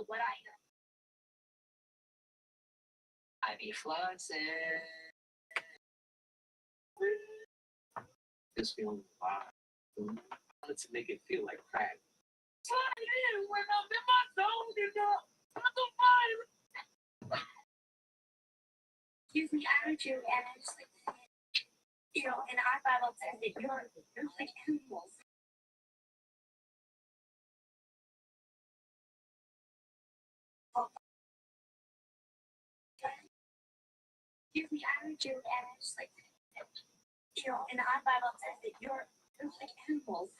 what I know. I be flossing. This feeling fine. I wanted to make it feel like crack. Slide in when I'm in my zone, you know. I'm so fire. Gives me attitude, and I just like, in our Bible says that you're like animals. Gives me attitude, and I just like, in our Bible says that you're like animals.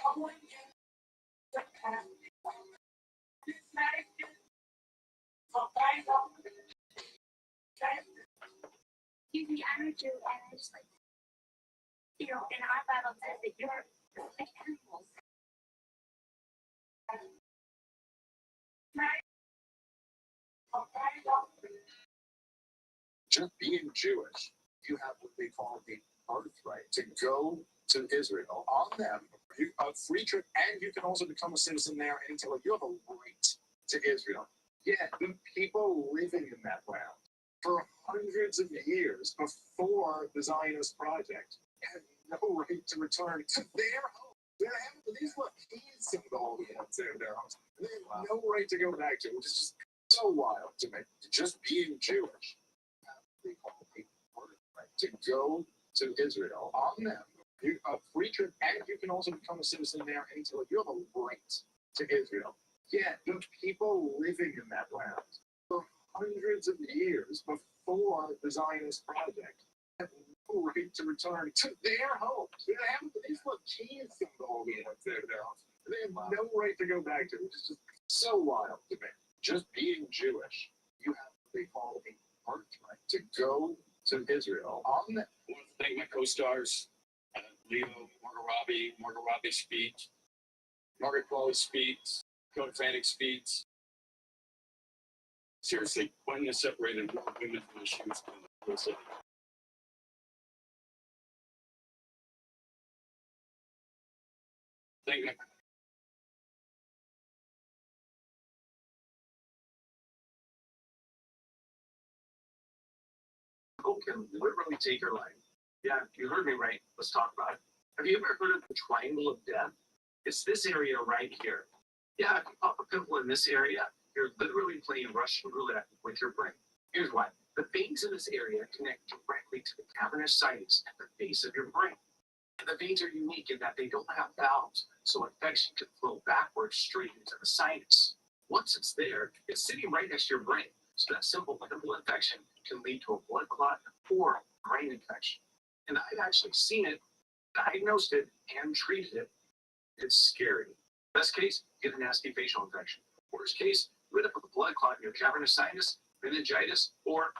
Gives me attitude, and I just like, in our Bible says that you're like animals. Just being Jewish, you have what they call the birthright to go to Israel on them, a free trip, and you can also become a citizen there anytime. You have a right to Israel. Yeah, the people living in that land for hundreds of years before the Zionist project had no right to return to their home. These were keys to the Holy Land in their homes. They have no right to go back to it, which is just so wild to me. Just being Jewish, they call it right to go to Israel on them, a free trip, and you can also become a citizen there anytime. You have a right to Israel. Yeah, the people living in that land for hundreds of years before the Zionist project have no right to return to their homes. These were keys to the Holy Land in their homes. They have no right to go back to it, which is just so wild to me. Just being Jewish, you have what they call a birthright to go to Israel on them. I want to thank my co-stars, Leo, Margot Robbie speaks, Margaret Qualley speaks, Code Frantic speaks. Seriously, when they separated women from the shoes. Thank you. Can literally take your life. Yeah, you heard me right. Let's talk about it. Have you ever heard of the Triangle of Death? It's this area right here. Yeah, if you pop a pimple in this area, you're literally playing Russian roulette with your brain. Here's why. The veins in this area connect directly to the cavernous sinus at the base of your brain. And the veins are unique in that they don't have valves, so infection can flow backwards straight into the sinus. Once it's there, it's sitting right next to your brain. So that simple pimple infection can lead to a blood clot or brain infection. And I've actually seen it, diagnosed it, and treated it. It's scary. Best case, get a nasty facial infection. Worst case, you end up with a blood clot in your cavernous sinus, meningitis, or,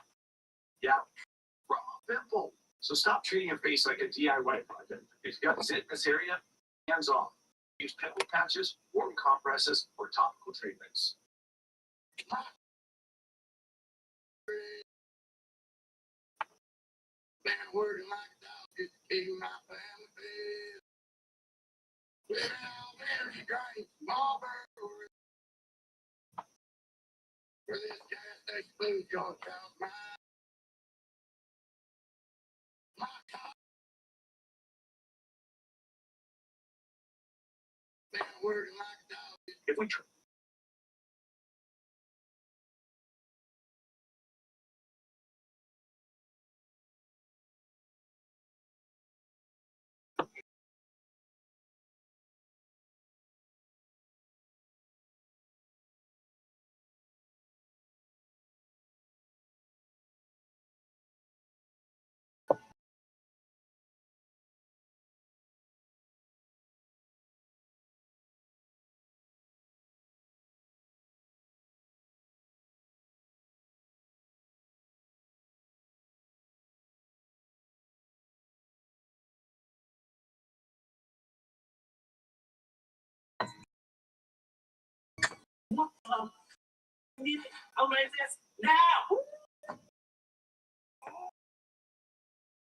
raw pimple. So stop treating your face like a DIY project. If you got zit in this area, hands off. Use pimple patches, warm compresses, or topical treatments. Been working like a dog, just keeping my family fed. Without energy drinks, Marlboro. For this gas station food, y'all count my top. Been working like a dog. If we try. I'll make this now.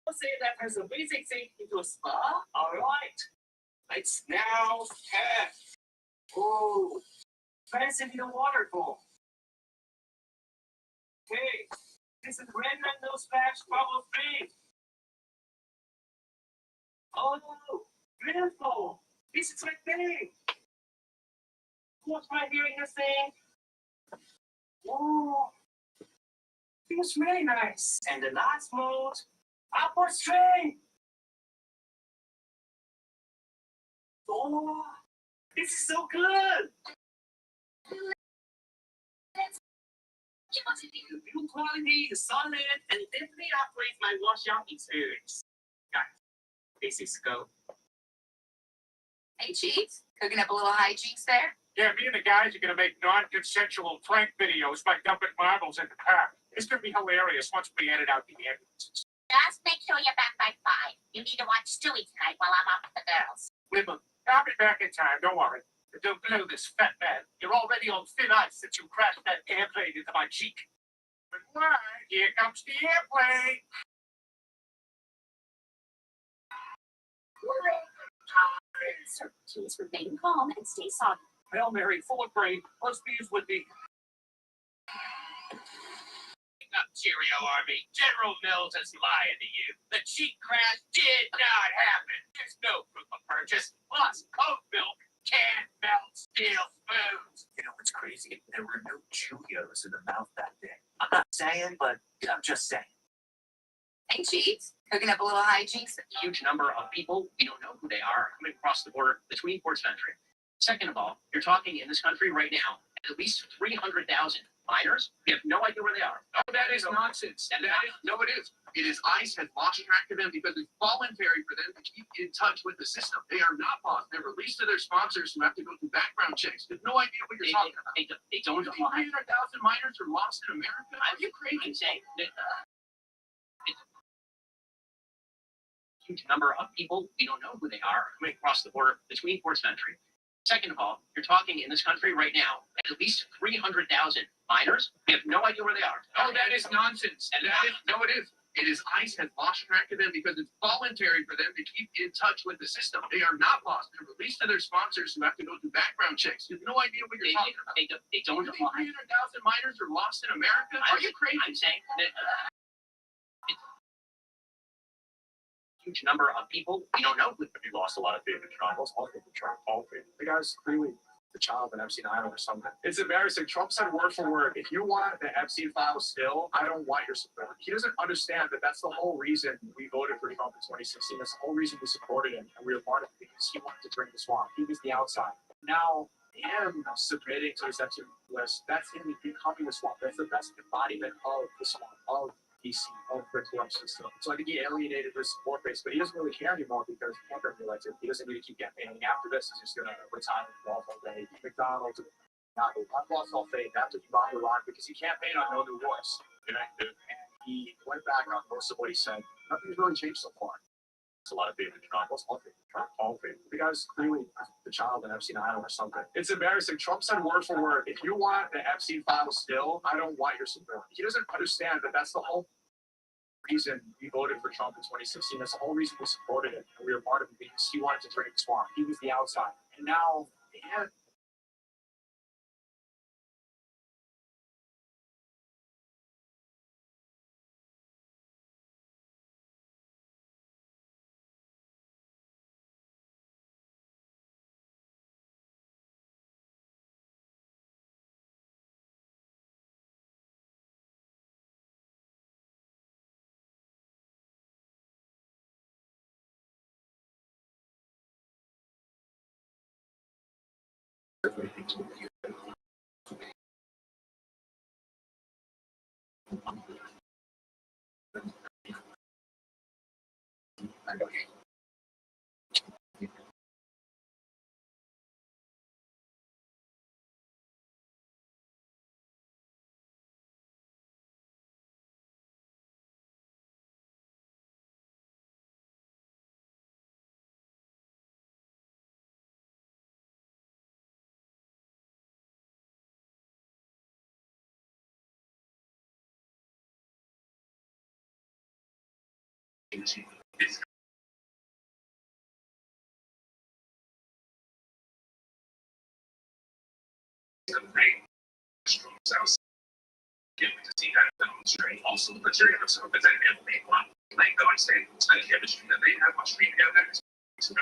I'll say that there's a basic thing into a spa. All right. It's now 10. Oh, fancy the waterfall. Hey, this is Red Nose Splash Bubble 3. Oh, beautiful. This is my thing. What's my hearing this thing? Oh, feels really nice. And the last mode, upward strain. Oh, this is so good. The view quality is solid and it definitely upgrades my washout experience. Guys, this is go. Hey, Chief, cooking up a little hijinks there? Yeah, me and the guys are gonna make non-consensual prank videos by dumping marbles in the car. It's gonna be hilarious once we edit out the ambulances. Just make sure you're back by 5. You need to watch Stewie tonight while I'm out with the girls. Women, I'll be back in time, don't worry. But don't blow this fat man. You're already on thin ice since you crashed that airplane into my cheek. But why? Here comes the airplane. Sir, please remain calm and stay solid. Hail Mary, full of grain, most bees would be. Up, Cheerio Army. General Mills is lying to you. The cheek crash did not happen. There's no proof of purchase. Plus, Coke milk can't melt steel spoons. You know what's crazy? There were no Cheerios in the mouth that day. I'm not saying, but I'm just saying. Hey, Chief, cooking up a little hijinks. Huge number of people, we don't know who they are, coming across the border between ports of entry. Second of all, you're talking in this country right now, at least 300,000 minors. We have no idea where they are. Oh, that is nonsense. No, it is. It is ICE has lost track of them because it's voluntary for them to keep in touch with the system. They are not lost. They're released to their sponsors who have to go through background checks. There's no idea what you're talking about. They don't. 300,000 minors are lost in America? Are you crazy? I'm saying that, huge number of people, we don't know who they are, coming across the border between ports of entry. Second of all, you're talking in this country right now, at least 300,000 minors. We have no idea where they are. Oh, that is nonsense. No, it is. It is ICE has lost track of them because it's voluntary for them to keep in touch with the system. They are not lost. They're released to their sponsors who have to go through background checks. You have no idea what you're talking about. They don't. 300,000 minors are lost in America? Are you crazy? I'm saying that huge number of people, we don't know. We lost a lot of favorite triangles, all favorite triangles, all favorite. The guy's clearly the child of an Epstein Island or something. It's embarrassing. Trump said word for word, if you want the Epstein files still, I don't want your support. He doesn't understand that that's the whole reason we voted for Trump in 2016. That's the whole reason we supported him and we were part of it because he wanted to drink the swamp. He was the outside. Now, him submitting to his Epstein list, that's him becoming the swamp. That's the best embodiment of the swamp, of DC, of the corrupt system. So I think he alienated his support base, but he doesn't really care anymore because he can't get reelected. He doesn't need to keep campaigning. After this, he's just going to retire and golf all day. McDonald's, I've lost all faith after he bought Iraq because he campaigned on no new wars. And he went back on most of what he said. Nothing's really changed so far. It's a lot of favorite triangles, all favorite triangles, all favorite. The guy's clearly the child of an Epstein Island or something. It's embarrassing. Trump said word for word, if you want the Epstein files still, I don't want your support. He doesn't understand that that's the whole reason we voted for Trump in 2016. That's the whole reason we supported him and we were part of it because he wanted to drink the swamp. He was the outside. And now, yeah. Getting to see that demonstrate also the material of some of the dynamic one, like going state and chemistry that they have much reading together. So,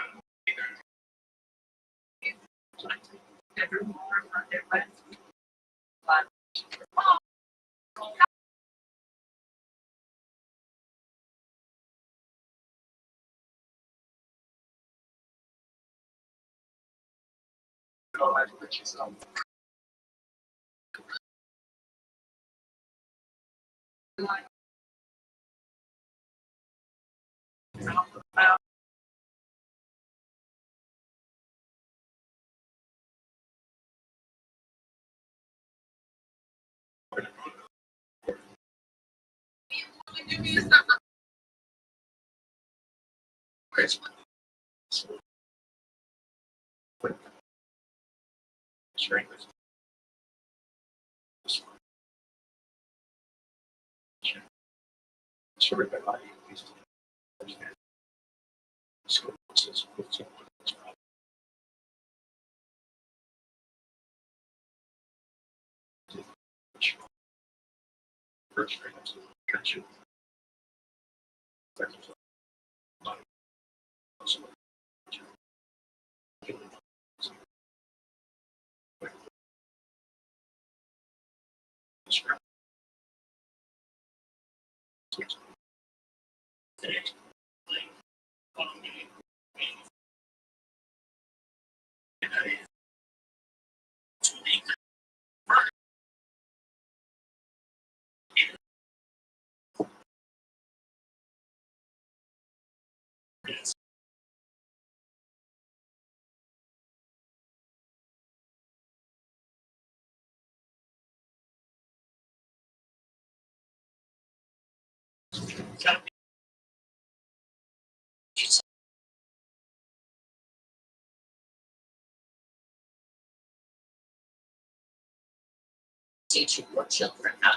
teaching your children how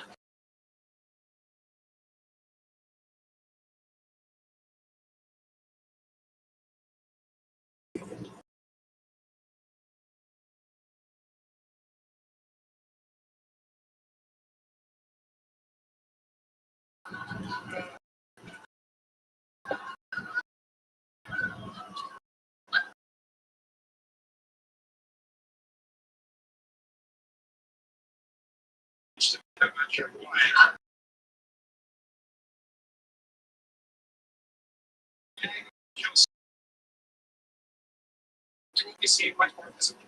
you see much more visible.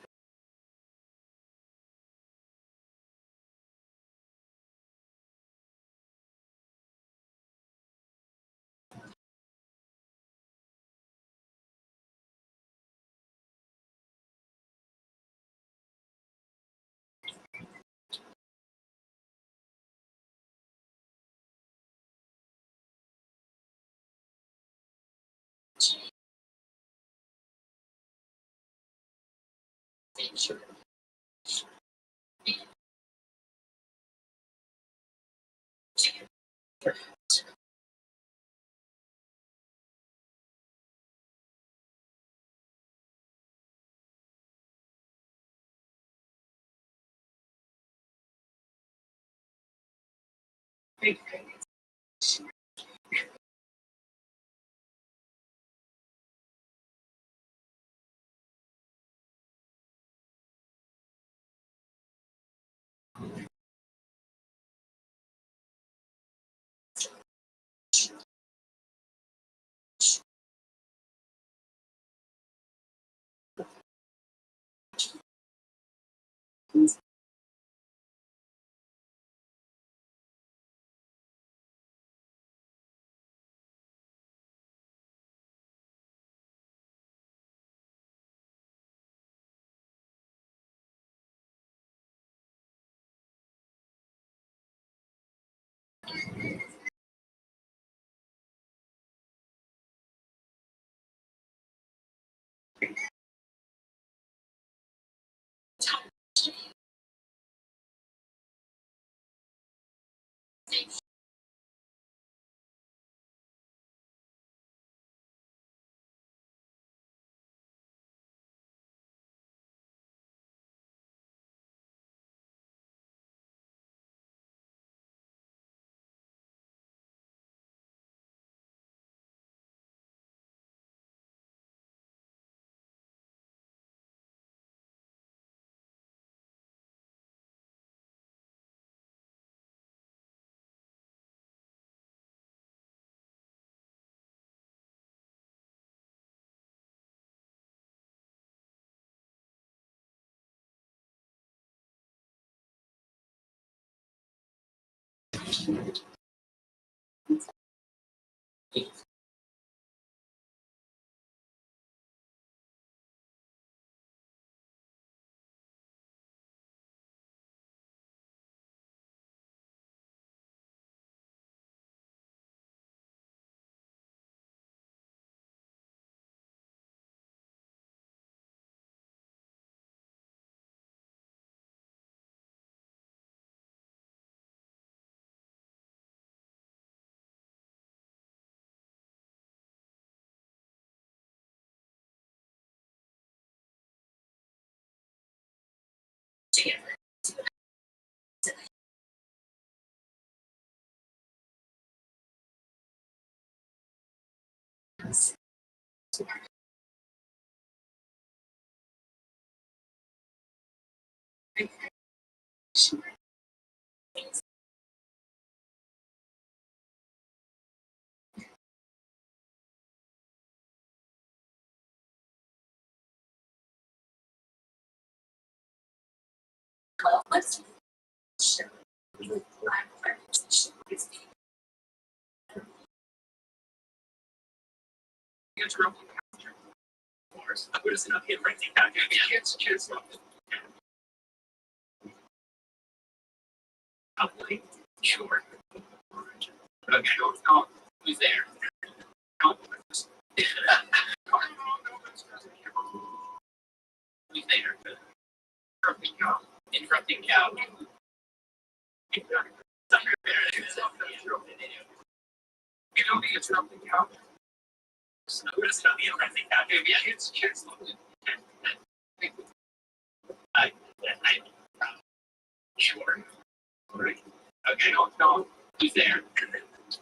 Interrupt. Of course, I would have not here right now. Kids. Probably. Sure. Okay, no, who's there? No. Who's there? Interrupting cow. You don't be interrupting cow. Who does not be interrupting cow? Maybe it's kids. I sure. Right. Okay, no, who's there?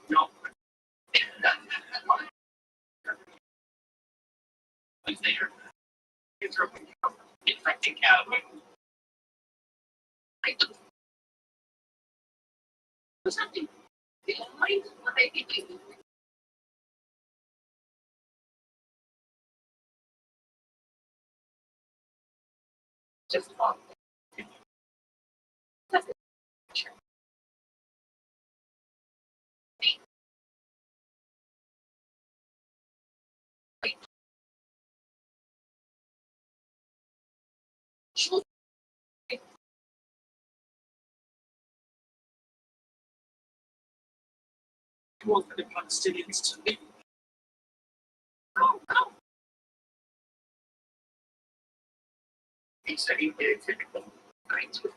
No. Who's there? Interrupting cow. Interrupting cow. Something. They don't mind what they think. Just talk. You want the Palestinians to leave? No. He's studying very typical kinds of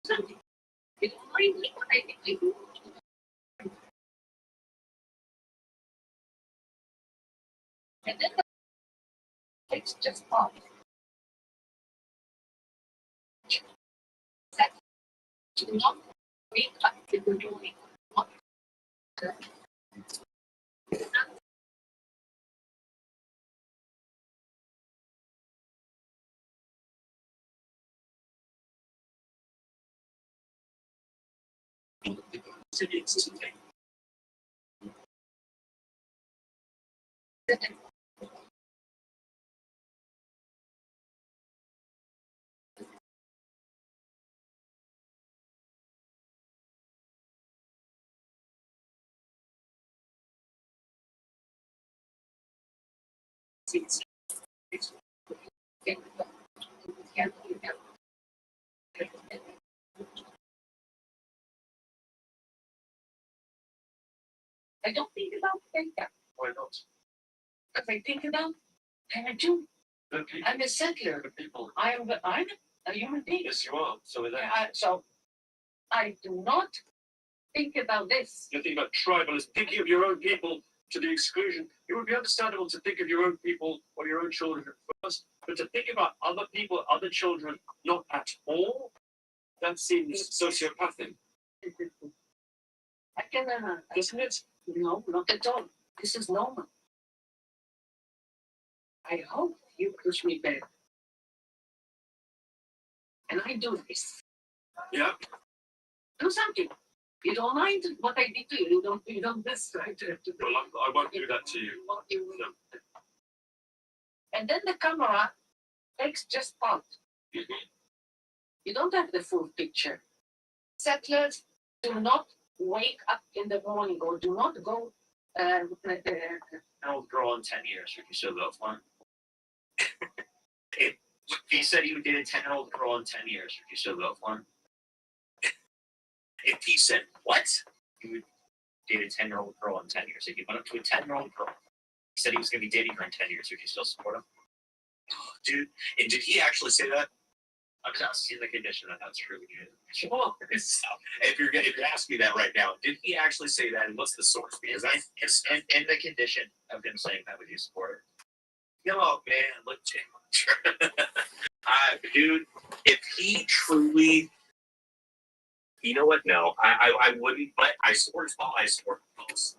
something. They don't mind what I think they do. And then it's just off. That do not read what they were doing. Palestinians today. I don't think about that. Why not? Because I think about I'm a Jew. I'm a settler. I'm a human being. Yes, you are. So is that. So I do not think about this. You think about tribalism, thinking of your own people to the exclusion. It would be understandable to think of your own people or your own children first, but to think about other people, other children, not at all, that seems sociopathic, I can, doesn't it? no, not at all. This is normal. I hope you push me back. And I do this. Yeah. Do something. You don't mind what I did to you. You don't this, right? Well, I won't do that to you. What you will. No. And then the camera takes just part. Mhm. You don't have the full picture. settlers, do not wake up in the morning or do not go. 10-year-old girl in 10 years, would you still go for him? If he said he would date a 10-year-old girl in 10 years, would you still go for him? If he said what? He would date a 10-year-old girl in 10 years. If you went up to a 10-year-old girl, he said he was going to be dating her in 10 years, would you still support him? Oh, dude, and did he actually say that? I'm just in the condition that that's true. Well, if you're asking me that right now, did he actually say that? And what's the source? Because it's in the condition of him saying that, would you support it? Oh man, look, Jim. Dude, if he truly, you know what? No, I wouldn't. But I support his ball. I support both.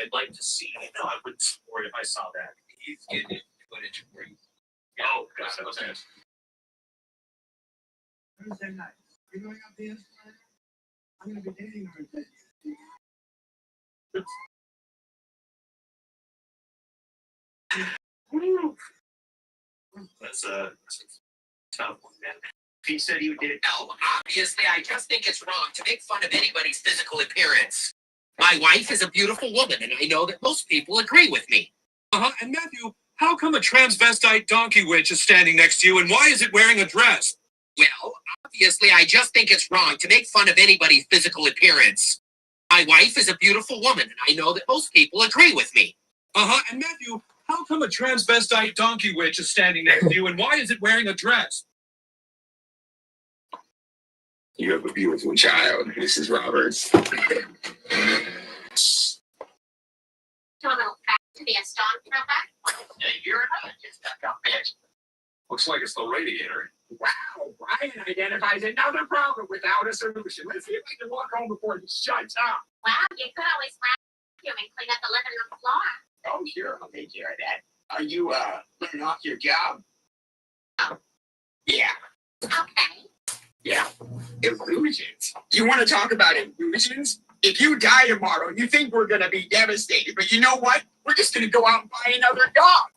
I'd like to see. No, I wouldn't support if I saw that. He's getting footage for you. Oh, gosh, that was it. Thursday night. You're going up the Instagram? I'm going to be dating her in 10 years. That's a tough one, man. He said he would date. No, obviously, I just think it's wrong to make fun of anybody's physical appearance. My wife is a beautiful woman, and I know that most people agree with me. And Matthew, how come a transvestite donkey witch is standing next to you, and why is it wearing a dress? Well, obviously, I just think it's wrong to make fun of anybody's physical appearance. My wife is a beautiful woman, and I know that most people agree with me. And Matthew, how come a transvestite donkey witch is standing next to you, and why is it wearing a dress? You have a beautiful child, Mrs. Roberts. Too a little fat to be a stormtrooper. Yeah, you're not just a bitch. Looks like it's the radiator. Wow, Brian identifies another problem without a solution. Let's see if we can walk home before he shuts up. Well, you could always vacuum and clean up the living room floor. Oh, sure, I'll take care of that. Are you, letting off your job? Yeah. Okay. Yeah. Illusions. You want to talk about illusions? If you die tomorrow, you think we're going to be devastated, but you know what? We're just going to go out and buy another dog.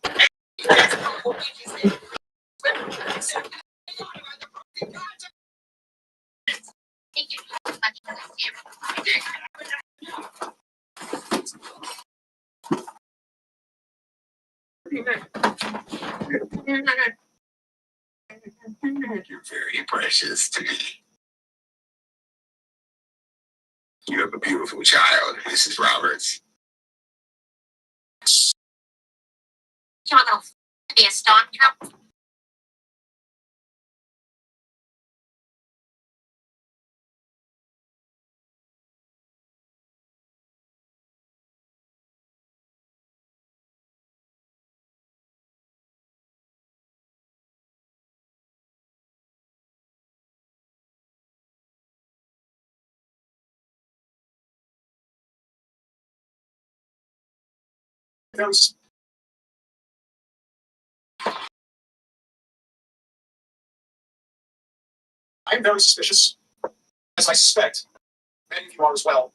Think you can as much as You're very precious to me. You have a beautiful child, Mrs. Roberts. Too a little fat to be a stormtrooper. I'm very suspicious, as I suspect many of you are as well,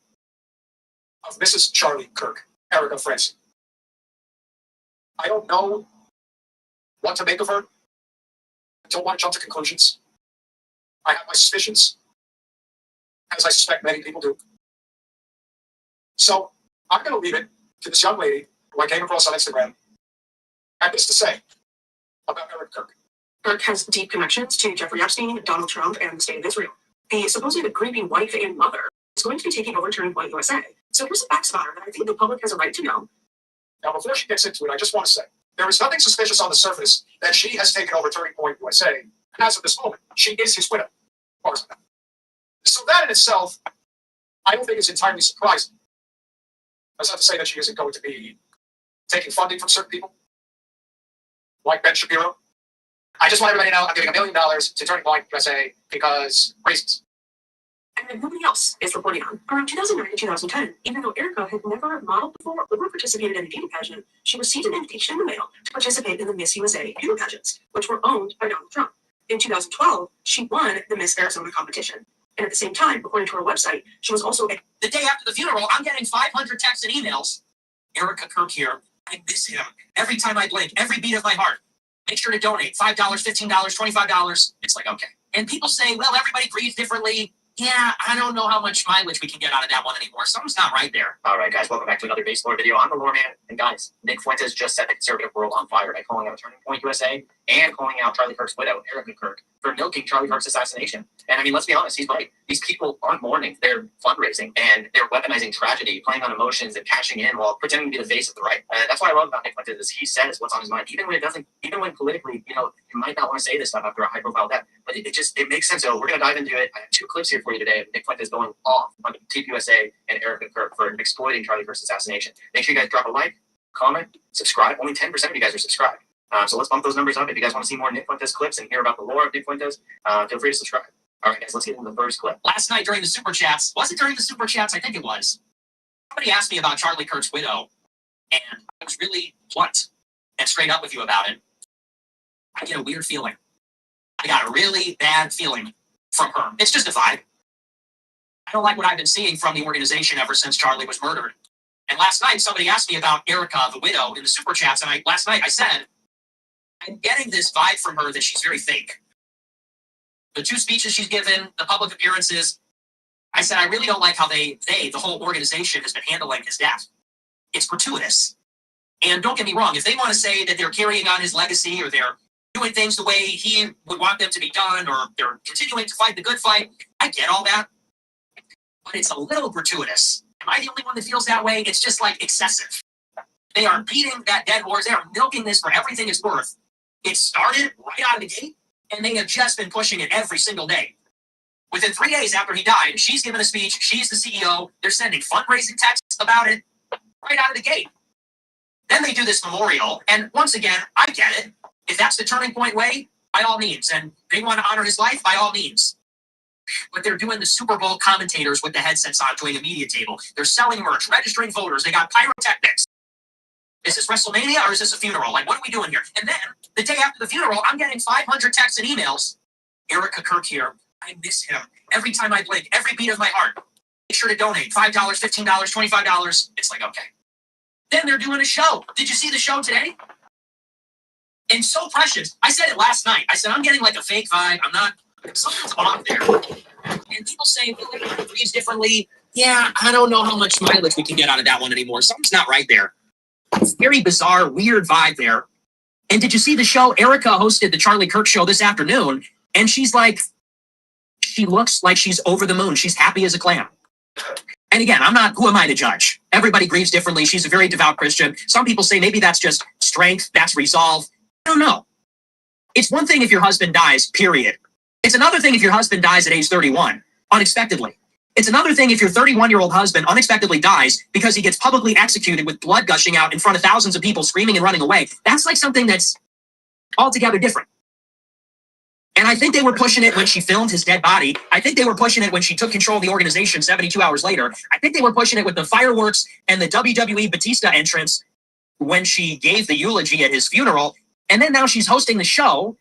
of Mrs. Charlie Kirk, Erica Francie. I don't know what to make of her. I don't want to jump to conclusions. I have my suspicions, as I suspect many people do. So I'm going to leave it to this young lady who I came across on Instagram had this to say about Eric Kirk. Kirk has deep connections to Jeffrey Epstein, Donald Trump, and the State of Israel. The supposedly grieving wife and mother is going to be taking over Turning Point USA. So here's some facts about her that I think the public has a right to know. Now, before she gets into it, I just want to say, there is nothing suspicious on the surface that she has taken over Turning Point USA. And as of this moment, she is his widow. As far as I know. So that in itself, I don't think is entirely surprising. That's not to say that she isn't going to be taking funding from certain people, like Ben Shapiro. I just want everybody to know I'm giving $1 million to Turning Point USA because reasons. And nobody else is reporting on. Around 2009 and 2010, even though Erica had never modeled before or participated in a beauty pageant, she received an invitation in the mail to participate in the Miss USA beauty pageants, which were owned by Donald Trump. In 2012, she won the Miss Arizona competition. And at the same time, according to her website, she was also The day after the funeral, I'm getting 500 texts and emails. Erica Kirk here. I miss him. Every time I blink, every beat of my heart. Make sure to donate $5, $15, $25. It's like, okay. And people say, well, everybody grieves differently. Yeah, I don't know how much mileage we can get out of that one anymore. Something's not right there. All right, guys, welcome back to another Base Lore video. I'm the Lore Man, and guys, Nick Fuentes just set the conservative world on fire by calling out Turning Point USA and calling out Charlie Kirk's widow, Erica Kirk, for milking Charlie Kirk's assassination. And I mean, let's be honest, he's right. These people aren't mourning; they're fundraising, and they're weaponizing tragedy, playing on emotions and cashing in while pretending to be the face of the right. That's what I love about Nick Fuentes is he says what's on his mind, even when it doesn't, even when politically, you might not want to say this stuff after a high-profile death, but it makes sense. So we're gonna dive into it. I have 2 clips here for you today of Nick Fuentes going off on TPUSA and Erica Kirk for exploiting Charlie Kirk's assassination. Make sure you guys drop a like, comment, subscribe. Only 10% of you guys are subscribed. So let's bump those numbers up. If you guys want to see more Nick Fuentes clips and hear about the lore of Nick Fuentes, feel free to subscribe. All right, guys, let's get into the first clip. Last night during the Super Chats, was it during the Super Chats? I think it was. Somebody asked me about Charlie Kirk's widow, and I was really blunt and straight up with you about it. I get a weird feeling. I got a really bad feeling from her. It's just a vibe. I don't like what I've been seeing from the organization ever since Charlie was murdered. And last night, somebody asked me about Erica, the widow, in the Super Chats, and last night I said, I'm getting this vibe from her that she's very fake. The 2 speeches she's given, the public appearances, I said, I really don't like how the whole organization has been handling his death. It's gratuitous. And don't get me wrong, if they want to say that they're carrying on his legacy or they're doing things the way he would want them to be done or they're continuing to fight the good fight, I get all that. But it's a little gratuitous. Am I the only one that feels that way? It's just like excessive. They are beating that dead horse. They are milking this for everything it's worth. It started right out of the gate, and they have just been pushing it every single day. Within 3 days after he died, she's given a speech. She's the CEO. They're sending fundraising texts about it right out of the gate. Then they do this memorial, and once again, I get it. If that's the Turning Point way, by all means, and they want to honor his life, by all means. But they're doing the Super Bowl commentators with the headsets on, doing a media table. They're selling merch, registering voters. They got pyrotechnics. Is this WrestleMania or is this a funeral? Like, what are we doing here? And then, the day after the funeral, I'm getting 500 texts and emails. Erica Kirk here. I miss him. Every time I blink, every beat of my heart. Make sure to donate. $5, $15, $25. It's like, okay. Then they're doing a show. Did you see the show today? And so precious. I said it last night. I said, I'm getting like a fake vibe. I'm not... Something's off there. And people say, well, everybody breathes differently. Yeah, I don't know how much mileage we can get out of that one anymore. Something's not right there. It's very bizarre, weird vibe there. And did you see the show? Erica hosted the Charlie Kirk show this afternoon, and she's like, she looks like she's over the moon. She's happy as a clam. And again, who am I to judge? Everybody grieves differently. She's a very devout Christian. Some people say maybe that's just strength, that's resolve. I don't know. It's one thing if your husband dies, period. It's another thing if your husband dies at age 31, unexpectedly. It's another thing if your 31-year-old husband unexpectedly dies because he gets publicly executed with blood gushing out in front of thousands of people screaming and running away. That's like something that's altogether different. And I think they were pushing it when she filmed his dead body. I think they were pushing it when she took control of the organization 72 hours later. I think they were pushing it with the fireworks and the WWE Batista entrance when she gave the eulogy at his funeral. And then now she's hosting the show.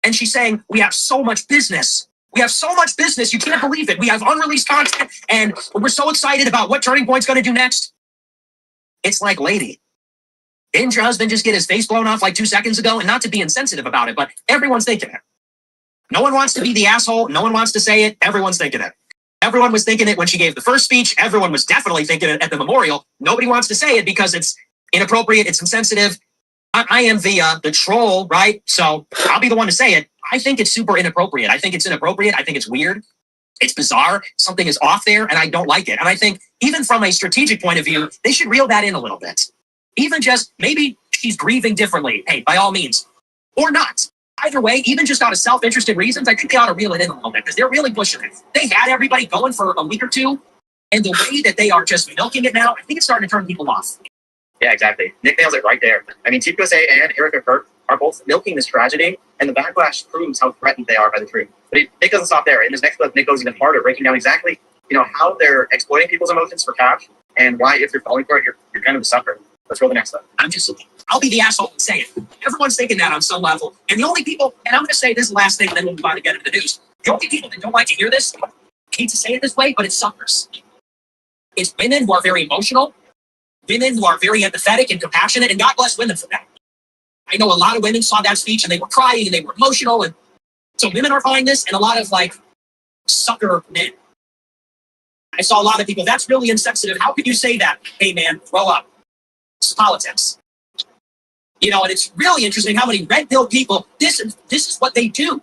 And she's saying, we have so much business. We have so much business. You can't believe it. We have unreleased content. And we're so excited about what Turning Point's going to do next. It's like, lady, didn't your husband just get his face blown off like 2 seconds ago? And not to be insensitive about it, but everyone's thinking it. No one wants to be the asshole. No one wants to say it. Everyone's thinking it. Everyone was thinking it when she gave the first speech. Everyone was definitely thinking it at the memorial. Nobody wants to say it because it's inappropriate. It's insensitive. I am the troll, right? So I'll be the one to say it. I think it's super inappropriate. I think it's inappropriate. I think it's weird. It's bizarre. Something is off there, and I don't like it. And I think even from a strategic point of view, they should reel that in a little bit. Even just maybe she's grieving differently. Hey, by all means. Or not. Either way, even just out of self-interested reasons, I think they ought to reel it in a little bit because they're really pushing it. They had everybody going for a week or two, and the way that they are just milking it now, I think it's starting to turn people off. Yeah, exactly. Nick nails it right there. I mean, TPUSA and Erica Kirk are both milking this tragedy, and the backlash proves how threatened they are by the truth. But Nick doesn't stop there. In his next clip, Nick goes even harder, breaking down exactly, how they're exploiting people's emotions for cash, and why, if you're falling for it, you're kind of a sucker. Let's roll the next clip. I'll be the asshole and say it. Everyone's thinking that on some level. And the only people, and I'm going to say this last thing, and then we'll move on to get into the news. The only people that don't like to hear this, I hate to say it this way, but it's suckers. It's women who are very emotional, women who are very empathetic and compassionate, and God bless women for that. I know a lot of women saw that speech and they were crying and they were emotional, and so women are buying this, and a lot of sucker men I saw a lot of people, that's really insensitive. How could you say that? Hey man, grow up. It's politics. You know, and it's really interesting how many red pill people, this is what they do.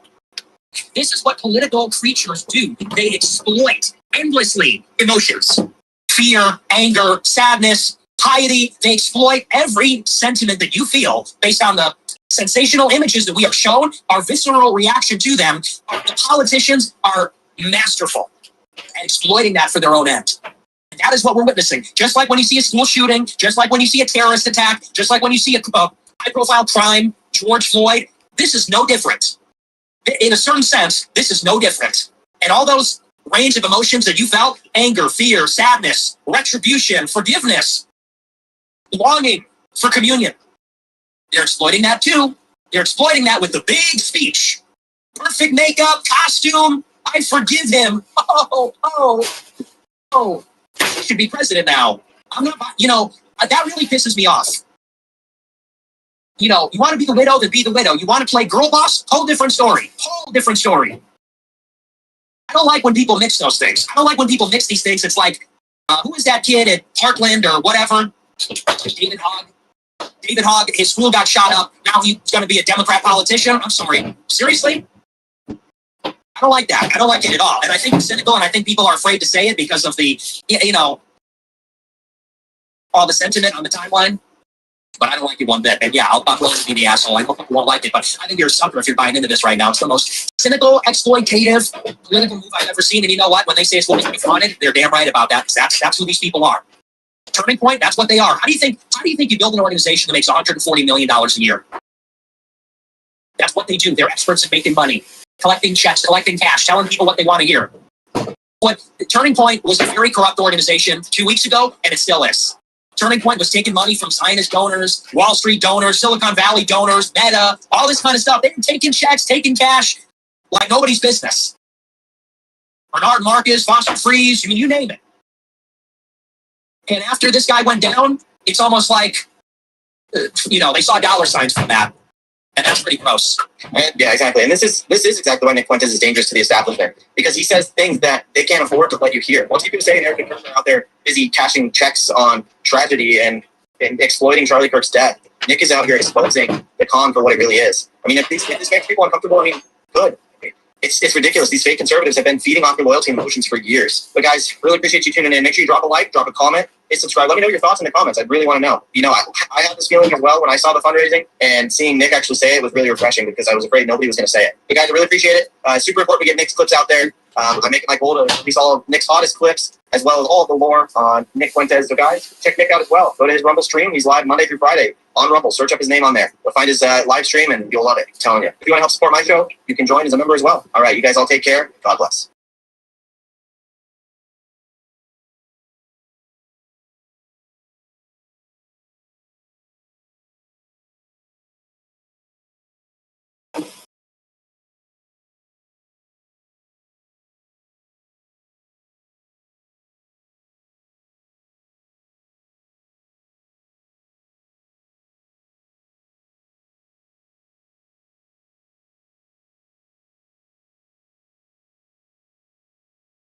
This is what political creatures do. They exploit endlessly emotions. Fear, anger, sadness, piety. They exploit every sentiment that you feel based on the sensational images that we are shown, our visceral reaction to them. The politicians are masterful at exploiting that for their own end. And that is what we're witnessing. Just like when you see a school shooting, just like when you see a terrorist attack, just like when you see a high-profile crime, George Floyd, this is no different. In a certain sense, this is no different. And all those range of emotions that you felt, anger, fear, sadness, retribution, forgiveness, longing for communion, they're exploiting that too. They're exploiting that with the big speech. Perfect makeup, costume, I forgive him. Oh, he should be president now. I'm not, you know, that really pisses me off. You know, you want to be the widow, then be the widow. You want to play girl boss? Whole different story. Whole different story. I don't like when people mix those things. I don't like when people mix these things. It's like, who is that kid at Parkland or whatever? David Hogg. David Hogg, his school got shot up. Now he's going to be a Democrat politician? I'm sorry. Seriously? I don't like that. I don't like it at all. And I think it's cynical, and I think people are afraid to say it because of the, you know, all the sentiment on the timeline. But I don't like it one bit. And yeah, I'm willing to be the asshole. I hope you won't like it, but I think you're a sucker if you're buying into this right now. It's the most cynical, exploitative political move I've ever seen. And you know what? When they say it's going to be fronted, they're damn right about that. That's who these people are. Turning Point, that's what they are. How do you think you build an organization that makes $140 million a year? That's what they do. They're experts at making money, collecting checks, collecting cash, telling people what they want to hear. What Turning Point was a very corrupt organization 2 weeks ago, and it still is. Turning Point was taking money from Zionist donors, Wall Street donors, Silicon Valley donors, Meta, all this kind of stuff. They were taking checks, taking cash like nobody's business. Bernard Marcus, Foster Friess, I mean, you name it. And after this guy went down, it's almost like, you know, they saw dollar signs from that. And that's pretty gross. And, yeah, exactly. And this is exactly why Nick Fuentes is dangerous to the establishment, because he says things that they can't afford to let you hear. Once people say Eric Kirk are out there busy cashing checks on tragedy and exploiting Charlie Kirk's death, Nick is out here exposing the con for what it really is. I mean, if this makes people uncomfortable, I mean, good. It's ridiculous. These fake conservatives have been feeding off your loyalty and emotions for years. But guys, really appreciate you tuning in. Make sure you drop a like, drop a comment, hit subscribe. Let me know your thoughts in the comments. I really want to know. You know, I had this feeling as well when I saw the fundraising, and seeing Nick actually say it was really refreshing because I was afraid nobody was going to say it. But guys, I really appreciate it. Super important we get Nick's clips out there. I make it my goal to release all of Nick's hottest clips, as well as all of the lore on Nick Fuentes. So guys, check Nick out as well. Go to his Rumble stream. He's live Monday through Friday on Rumble. Search up his name on there. You'll find his live stream, and you'll love it. I'm telling you. If you want to help support my show, you can join as a member as well. All right, you guys all take care. God bless.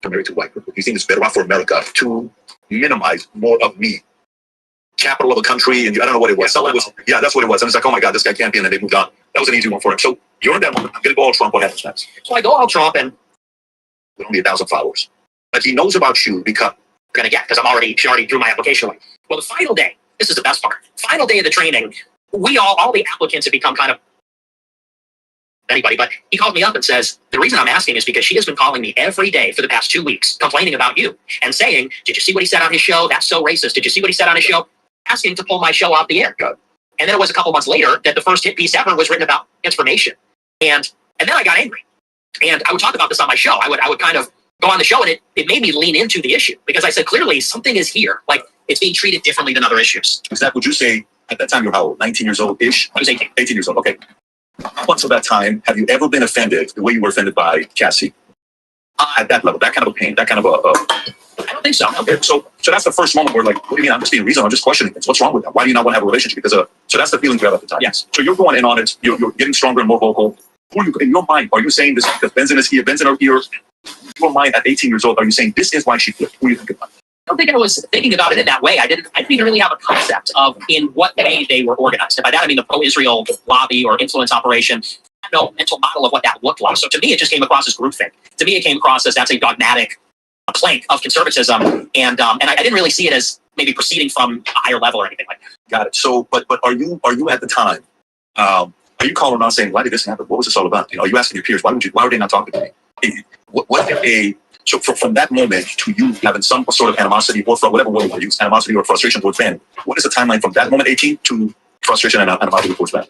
Married to white people. You think it's better off for America to minimize more of me? Capital of a country, and I don't know what it was. Yeah, that's what it was. And it's like, oh my God, this guy can't be, and then they moved on. That was an easy one for him. So you're in that moment. I'm going to go all Trump. What happens next? So I go all Trump, and with only 1,000 followers. But he knows about you because because she already threw my application away. Well, the final day, this is the best part. Final day of the training, all the applicants have become kind of anybody, but he called me up and says, the reason I'm asking is because she has been calling me every day for the past 2 weeks, complaining about you and saying, did you see what he said on his show? That's so racist. Did you see what he said on his show? Asking to pull my show off the air. And then it was a couple months later that the first hit piece ever was written about transformation. And then I got angry. And I would talk about this on my show. I would kind of go on the show, and it made me lean into the issue because I said, clearly something is here. Like, it's being treated differently than other issues. Is that what you say at that time? You're how old? 19 years old-ish? I was 18. 18 years old, okay. Up until that time, have you ever been offended the way you were offended by Cassie? At that level, that kind of a pain, that kind of I don't think so. Okay, so that's the first moment where, like, what do you mean? I'm just being reasonable. I'm just questioning things. What's wrong with that? Why do you not want to have a relationship? Because so that's the feeling you have at the time. Yes. So you're going in on it. You're getting stronger and more vocal. Who are you, in your mind, are you saying this because Ben's in his ear, Ben's in her ear, your mind at 18 years old, are you saying this is why she flipped? What do you think about it? I don't think I was thinking about it in that way. I didn't even really have a concept of in what way they were organized. And by that, I mean the pro-Israel lobby or influence operation. I had no mental model of what that looked like. So to me, it just came across as groupthink. To me, it came across as that's a dogmatic plank of conservatism. And I didn't really see it as maybe proceeding from a higher level or anything like that. Got it. So, but are you at the time, are you calling around saying, why did this happen? What was this all about? You know, are you asking your peers, why were they not talking to me? So from that moment to you having some sort of animosity or from whatever word you want to use, animosity or frustration towards Ben, what is the timeline from that moment, 18, to frustration and animosity towards Ben?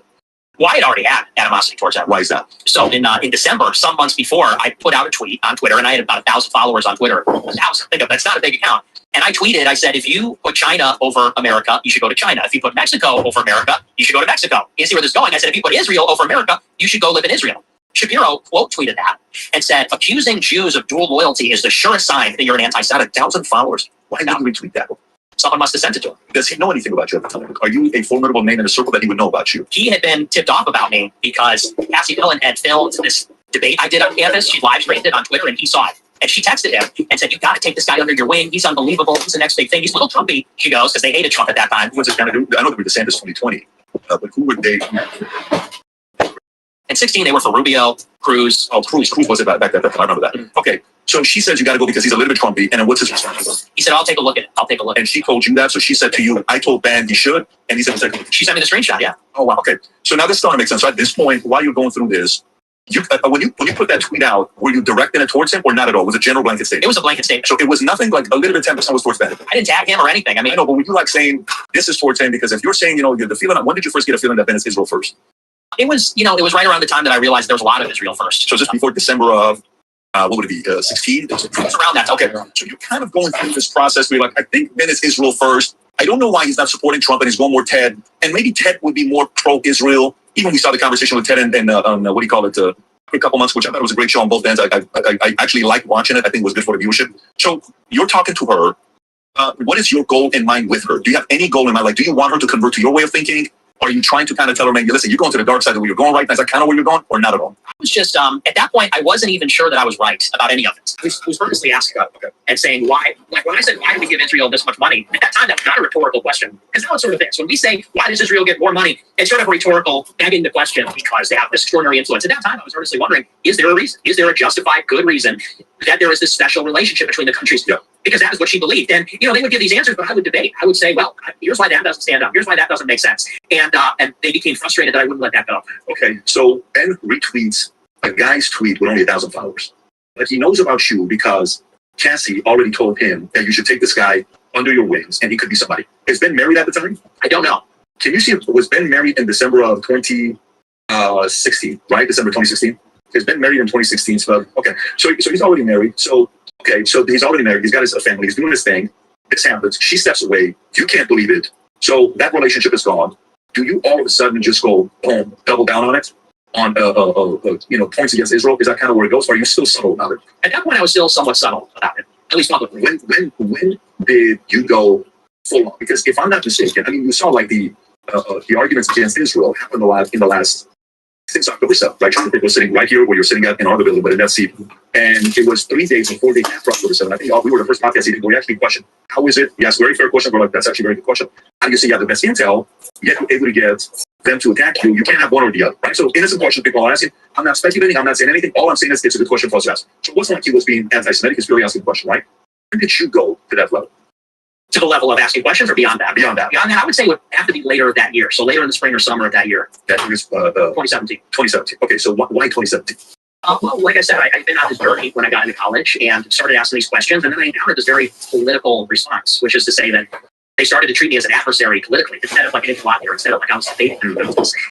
Well, I had already had animosity towards that. Why is that? So in December, some months before, I put out a tweet on Twitter, and I had about 1,000 followers on Twitter. 1,000, think of that's not a big account. And I tweeted, I said, if you put China over America, you should go to China. If you put Mexico over America, you should go to Mexico. You see where this is going? I said, if you put Israel over America, you should go live in Israel. Shapiro quote tweeted that and said, accusing Jews of dual loyalty is the surest sign that you're an anti-Semite. 1,000 followers. Why didn't we tweet that? Someone must have sent it to him. Does he know anything about you at the time? Are you a formidable name in a circle that he would know about you? He had been tipped off about me because Cassie Dillon had filmed this debate I did on campus. She live streamed it on Twitter and he saw it. And she texted him and said, you got to take this guy under your wing. He's unbelievable. He's the next big thing. He's a little Trumpy, she goes, because they hated Trump at that time. What's it going to do? I know they were DeSantis 2020, but who were they? In 16, they were for Rubio, Cruz. Oh, Cruz was it back then. I remember that. Okay. So she says you got to go because he's a little bit Trumpy. And then what's his response? He said, I'll take a look at it. And she told you that. So she said to you, I told Ben he should. And he said, she sent me the screenshot. Yeah. Oh, wow. Okay. So now this starting to make sense. So at this point, while you're going through this, when you put that tweet out, were you directing it towards him or not at all? Was it a general blanket statement? It was a blanket statement. So it was nothing like a little bit 10% was towards Ben. I didn't tag him or anything. I mean, I know, but were you like saying this is towards him? Because if you're saying, the feeling, when did you first get a feeling that Ben is Israel first? It was, it was right around the time that I realized there was a lot of Israel first. So just before December of, what would it be, 16? It was around that. Okay. So you're kind of going through this process where you're like, I think Ben is Israel first. I don't know why he's not supporting Trump and he's going more Ted. And maybe Ted would be more pro-Israel. Even we saw the conversation with Ted and on what do you call it, a couple months, which I thought was a great show on both ends. I actually liked watching it. I think it was good for the viewership. So you're talking to her. What is your goal in mind with her? Do you have any goal in mind? Like, do you want her to convert to your way of thinking? Are you trying to kind of tell her, man, listen, you're going to the dark side of where you're going right now? Is that kind of where you're going or not at all? I was just, at that point, I wasn't even sure that I was right about any of it. I was purposely asking and saying why. Like when I said, why do we give Israel this much money? At that time, that was not a rhetorical question. Because now it's sort of this. When we say, why does Israel get more money? It's sort of a rhetorical, begging the question because they have this extraordinary influence. At that time, I was earnestly wondering, is there a reason? Is there a justified, good reason that there is this special relationship between the countries? Yeah. Because that is what she believed. And, they would give these answers, but I would debate. I would say, well, here's why that doesn't stand up. Here's why that doesn't make sense. And they became frustrated that I wouldn't let that go. Okay, so Ben retweets a guy's tweet with only 1,000 followers. But he knows about you because Cassie already told him that you should take this guy under your wings and he could be somebody. Is Ben married at the time? I don't know. Can you see, was Ben married in December of 2016, right? December 2016? He's been married in 2016. So, okay. So he's already married. So he's already married. He's got his family. He's doing his thing. This happens. She steps away. You can't believe it. So that relationship is gone. Do you all of a sudden just go, boom, double down on it? On points against Israel? Is that kind of where it goes? Or are you still subtle about it? At that point, I was still somewhat subtle about it, at least publicly. When did you go full on? Because if I'm not mistaken, I mean, you saw like the arguments against Israel happen in the last since October 7th, right? Jonathan was sitting right here where you're sitting at in our building, but in that seat. And it was 3 days or 4 days after October 7th. I think we were the first podcast he did where he actually questioned, how is it? Yes, very fair question, but that's actually a very good question. How do you say you have the best intel, yet you're able to get them to attack you? You can't have one or the other, right? So innocent question people are asking. I'm not speculating. I'm not saying anything. All I'm saying is it's a good question for us to ask. So what's like he was being anti-Semitic is really asking a question, right? When did you go to that level? To the level of asking questions or beyond that? Beyond that, I would say it would have to be later that year. So later in the spring or summer of that year. That was 2017. 2017. Okay, so why 2017? Well, like I said, I'd been on this journey when I got into college and started asking these questions. And then I encountered this very political response, which is to say that they started to treat me as an adversary politically instead of like an interlocutor, instead of like I was debating.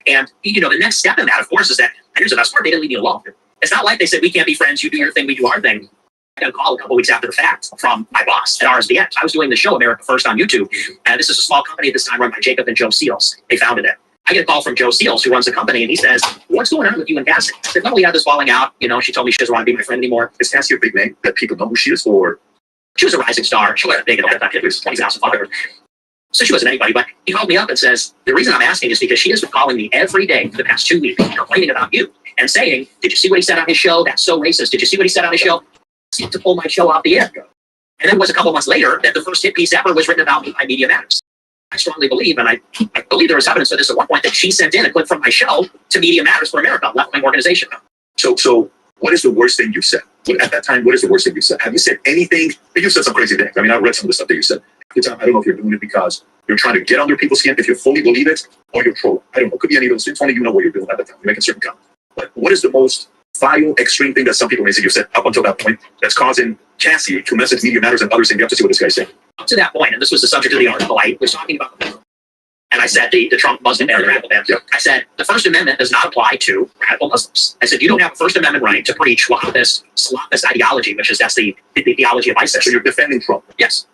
And, the next step in that, of course, is that, here's the best part, they didn't leave me alone. It's not like they said, we can't be friends, you do your thing, we do our thing. I got a call a couple weeks after the fact from my boss at RSBN. I was doing the show America First on YouTube. And this is a small company at this time run by Jacob and Joe Seals. They founded it. I get a call from Joe Seals, who runs the company, and he says, what's going on with you and Cassie? I said, no, we had this falling out. She told me she doesn't want to be my friend anymore. Is Cassie a big name that people know who she is? Or she was a rising star. She wasn't big at that time. It was 20,000 followers. So she wasn't anybody, but he called me up and says, the reason I'm asking is because she has been calling me every day for the past 2 weeks, complaining about you and saying, did you see what he said on his show? That's so racist. Did you see what he said on his show? to pull my show off the air. And it was a couple months later that the first hit piece ever was written about me by Media Matters. I strongly believe, and I believe there was evidence for this at one point, that she sent in a clip from my show to Media Matters for America, a left-wing organization. So what is the worst thing you said? At that time, what is the worst thing you said? Have you said anything? You said some crazy things. I mean, I've read some of the stuff that you said. At the time, I don't know if you're doing it because you're trying to get under people's skin, if you fully believe it, or you're trolling. I don't know. It could be any of those things. Only you know what you're doing at the time. You're making certain comments. But what is the most vile, extreme thing that some people may say you said up until that point that's causing Cassie to message Media Matters and others saying, you have to see what this guy's saying? Up to that point, and this was the subject of the article, I was talking about, and I said the Trump Muslim ban, the radical ban. Yep. I said the First Amendment does not apply to radical Muslims. I said you don't have a First Amendment right to preach Wahhabist ideology, that's the theology of ISIS. So you're defending Trump? Yes.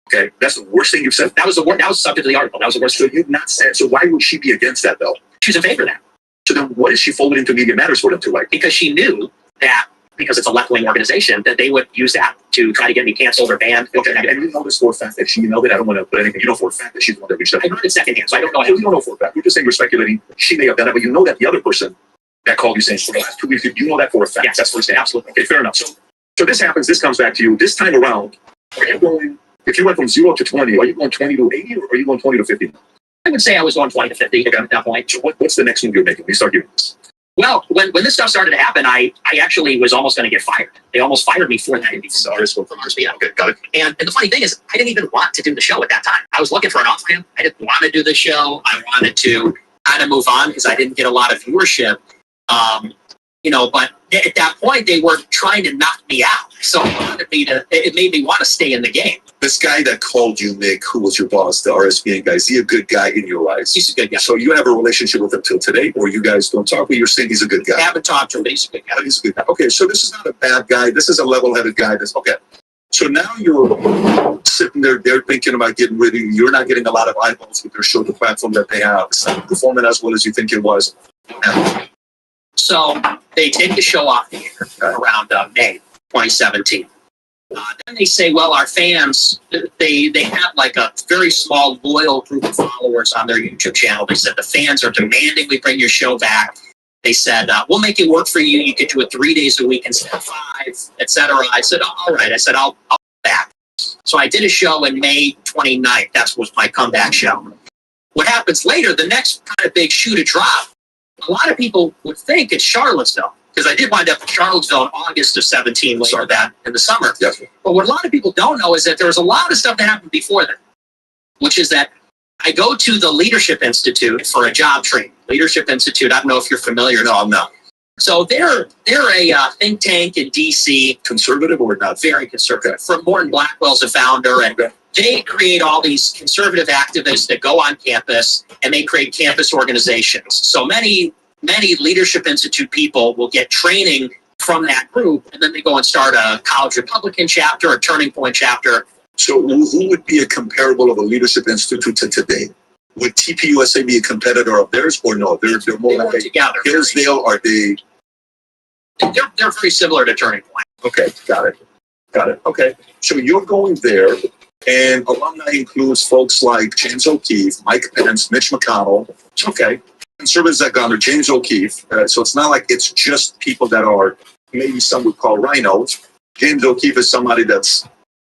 Okay, that's the worst thing you've said. That was the subject of the article. That was the worst. So you've not said. So why would she be against that though? She's in favor of that. So then, what is she folded into Media Matters for them to like? Because she knew that because it's a left-wing organization that they would use that to try to get me canceled or banned. Okay, and you know this for a fact that she emailed it. I don't want to put anything. You know for a fact that she's the one that reached out. I heard it secondhand, so I don't know. We don't know for a fact. We're just saying we're speculating. She may have done it, but you know that the other person that called you saying for the last 2 weeks, you know that for a fact. Yes, that's first. absolutely. Okay, fair enough. So this happens. This comes back to you. This time around, are you going? If you went from 0 to 20, are you going 20 to 80 or are you going 20 to 50? I would say I was going 20 to 50 at that point. So what's the next move you're making? You start doing this. Well, when this stuff started to happen, I actually was almost going to get fired. They almost fired me for that. From RSP. Okay, got it. And the funny thing is, I didn't even want to do the show at that time. I was looking for an off-ramp. I didn't want to do the show. I wanted to kind of move on because I didn't get a lot of viewership. But at that point, they were trying to knock me out. So it made me want to stay in the game. This guy that called you, Nick, who was your boss, the RSPN guy, is he a good guy in your eyes? He's a good guy. So you have a relationship with him till today, or you guys don't talk, but you're saying he's a good guy? I haven't talked to him, but he's a good guy. He's a good guy. Okay, so this is not a bad guy. This is a level-headed guy. Okay. So now you're sitting there, they're thinking about getting rid of you. You're not getting a lot of eyeballs with their show, the platform that they have. It's not performing as well as you think it was. So they take the show off the air around May 2017. Then they say, well, our fans, they have like a very small, loyal group of followers on their YouTube channel. They said the fans are demanding we bring your show back. They said, we'll make it work for you. You could do it 3 days a week instead of 5, etc. I said, all right. I said, I'll be back. So I did a show in May 29th. That was my comeback show. What happens later, the next kind of big shoe to drop, a lot of people would think it's Charlottesville. Because I did wind up in Charlottesville in August of 17, later that in the summer. Yes. But what a lot of people don't know is that there was a lot of stuff that happened before then, which is that I go to the Leadership Institute for a job training. Leadership Institute, I don't know if you're familiar. No, I'm not. So they're a think tank in D.C. Conservative or not? Very conservative. From Morton Blackwell's a founder, and they create all these conservative activists that go on campus, and they create campus organizations. So many Leadership Institute people will get training from that group, and then they go and start a college Republican chapter, a Turning Point chapter. So who would be a comparable of a Leadership Institute to today? Would TPUSA be a competitor of theirs or no? They're more They like work together. Hillsdale, are they? They're very similar to Turning Point. Okay, got it. Okay, so you're going there, and alumni includes folks like James O'Keefe, Mike Pence, Mitch McConnell. Okay. Conservatives that gone to James O'Keefe, so it's not like it's just people that are maybe some would call rhinos. James O'Keefe is somebody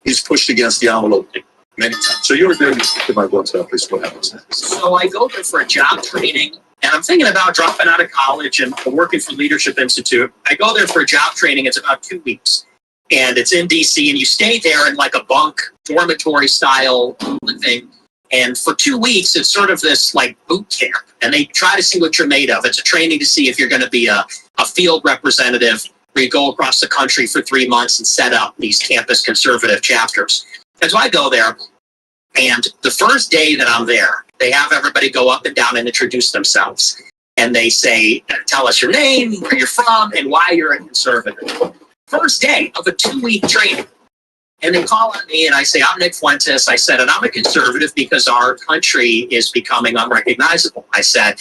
he's pushed against the envelope many times. So you're there to my blood stuff. What happens next? So I go there for a job training, and I'm thinking about dropping out of college and working for Leadership Institute. I go there for a job training. It's about 2 weeks, and it's in D.C., and you stay there in like a bunk dormitory style thing. And for 2 weeks, it's sort of this like boot camp, and they try to see what you're made of. It's a training to see if you're going to be a field representative where you go across the country for 3 months and set up these campus conservative chapters. And so I go there, and the first day that I'm there, they have everybody go up and down and introduce themselves. And they say, tell us your name, where you're from, and why you're a conservative. First day of a 2-week training. And they call on me and I say, I'm Nick Fuentes. I said, and I'm a conservative because our country is becoming unrecognizable. I said,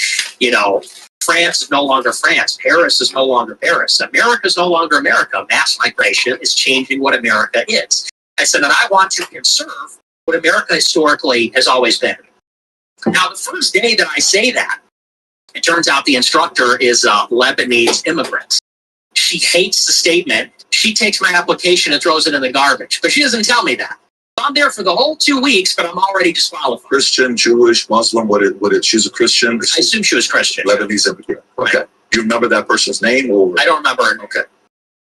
France is no longer France. Paris is no longer Paris. America is no longer America. Mass migration is changing what America is. I said, and I want to conserve what America historically has always been. Now, the first day that I say that, it turns out the instructor is a Lebanese immigrant. She hates the statement. She takes my application and throws it in the garbage, but she doesn't tell me that. I'm there for the whole 2 weeks, but I'm already disqualified. Christian, Jewish, Muslim, what it, she's a Christian? I assume she was Christian. Lebanese immigrant. Okay. Do you remember that person's name? Or? I don't remember it. Okay.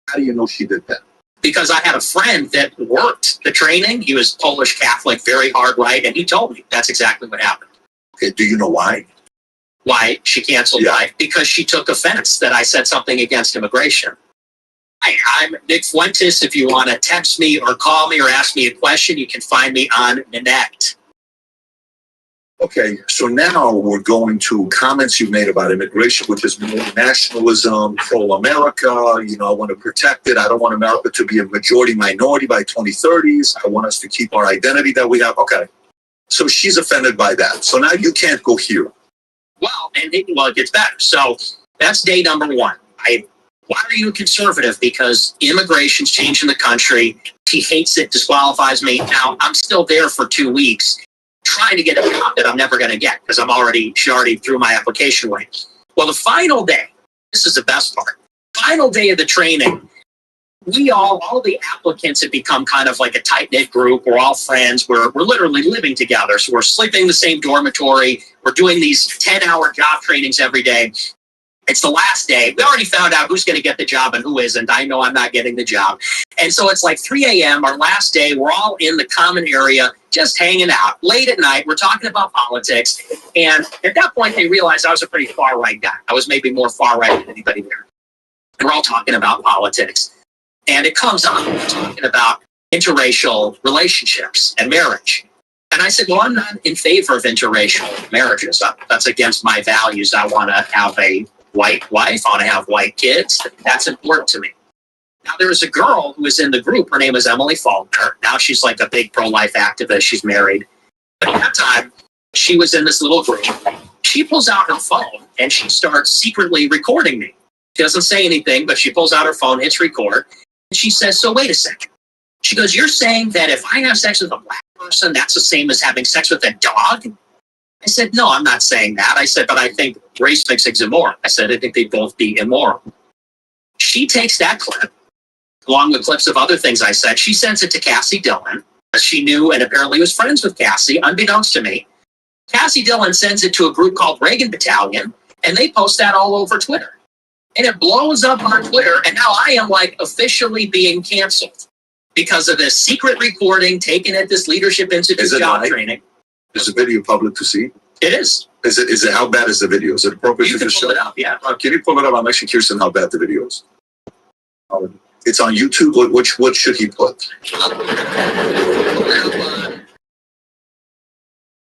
How do you know she did that? Because I had a friend that worked the training. He was Polish Catholic, very hard right, and he told me that's exactly what happened. Okay. Do you know why? Why she canceled? Yeah. Why? Because she took offense that I said something against immigration. Hi, I'm Nick Fuentes. If you want to text me or call me or ask me a question, you can find me on Nanette. Okay, so now we're going to comments you made about immigration, which is more nationalism, pro-America. You know, I want to protect it. I don't want America to be a majority minority by 2030s. I want us to keep our identity that we have. Okay, so she's offended by that. So now you can't go here. Well, it gets better. So that's day number one. Why are you a conservative? Because immigration's changing the country. She hates it, disqualifies me. Now, I'm still there for 2 weeks trying to get a job that I'm never going to get because she already threw my application away. Well, the final day, this is the best part. Final day of the training, all the applicants have become kind of like a tight-knit group. We're all friends. We're literally living together. So we're sleeping in the same dormitory. We're doing these 10-hour job trainings every day. It's the last day. We already found out who's going to get the job and who isn't. I know I'm not getting the job. And so it's like 3 a.m., our last day. We're all in the common area, just hanging out. Late at night, we're talking about politics. And at that point, they realized I was a pretty far-right guy. I was maybe more far-right than anybody there. And we're all talking about politics. And it comes on. We're talking about interracial relationships and marriage. And I said, well, I'm not in favor of interracial marriages. That's against my values. I want to have a white wife. I want to have white kids. That's important to me. Now, there was a girl who was in the group. Her name was Emily Faulkner. Now she's like a big pro-life activist. She's married. But at that time, she was in this little group. She pulls out her phone and she starts secretly recording me. She doesn't say anything, but she pulls out her phone, hits record. And she says, so wait a second. She goes, you're saying that if I have sex with a black person, that's the same as having sex with a dog? I said, no, I'm not saying that. I said, but I think race mixing immoral. I said, I think they'd both be immoral. She takes that clip, along with clips of other things I said. She sends it to Cassie Dillon. She knew and apparently was friends with Cassie, unbeknownst to me. Cassie Dillon sends it to a group called Reagan Battalion, and they post that all over Twitter. And it blows up on Twitter, and now I am like officially being canceled because of this secret recording taken at this Leadership Institute job training. Is the video public to see? It is. Is it how bad is the video? Is it appropriate You to can just pull show it up, yeah. Can you pull it up? I'm actually curious on how bad the video is. It's on YouTube. What should he put?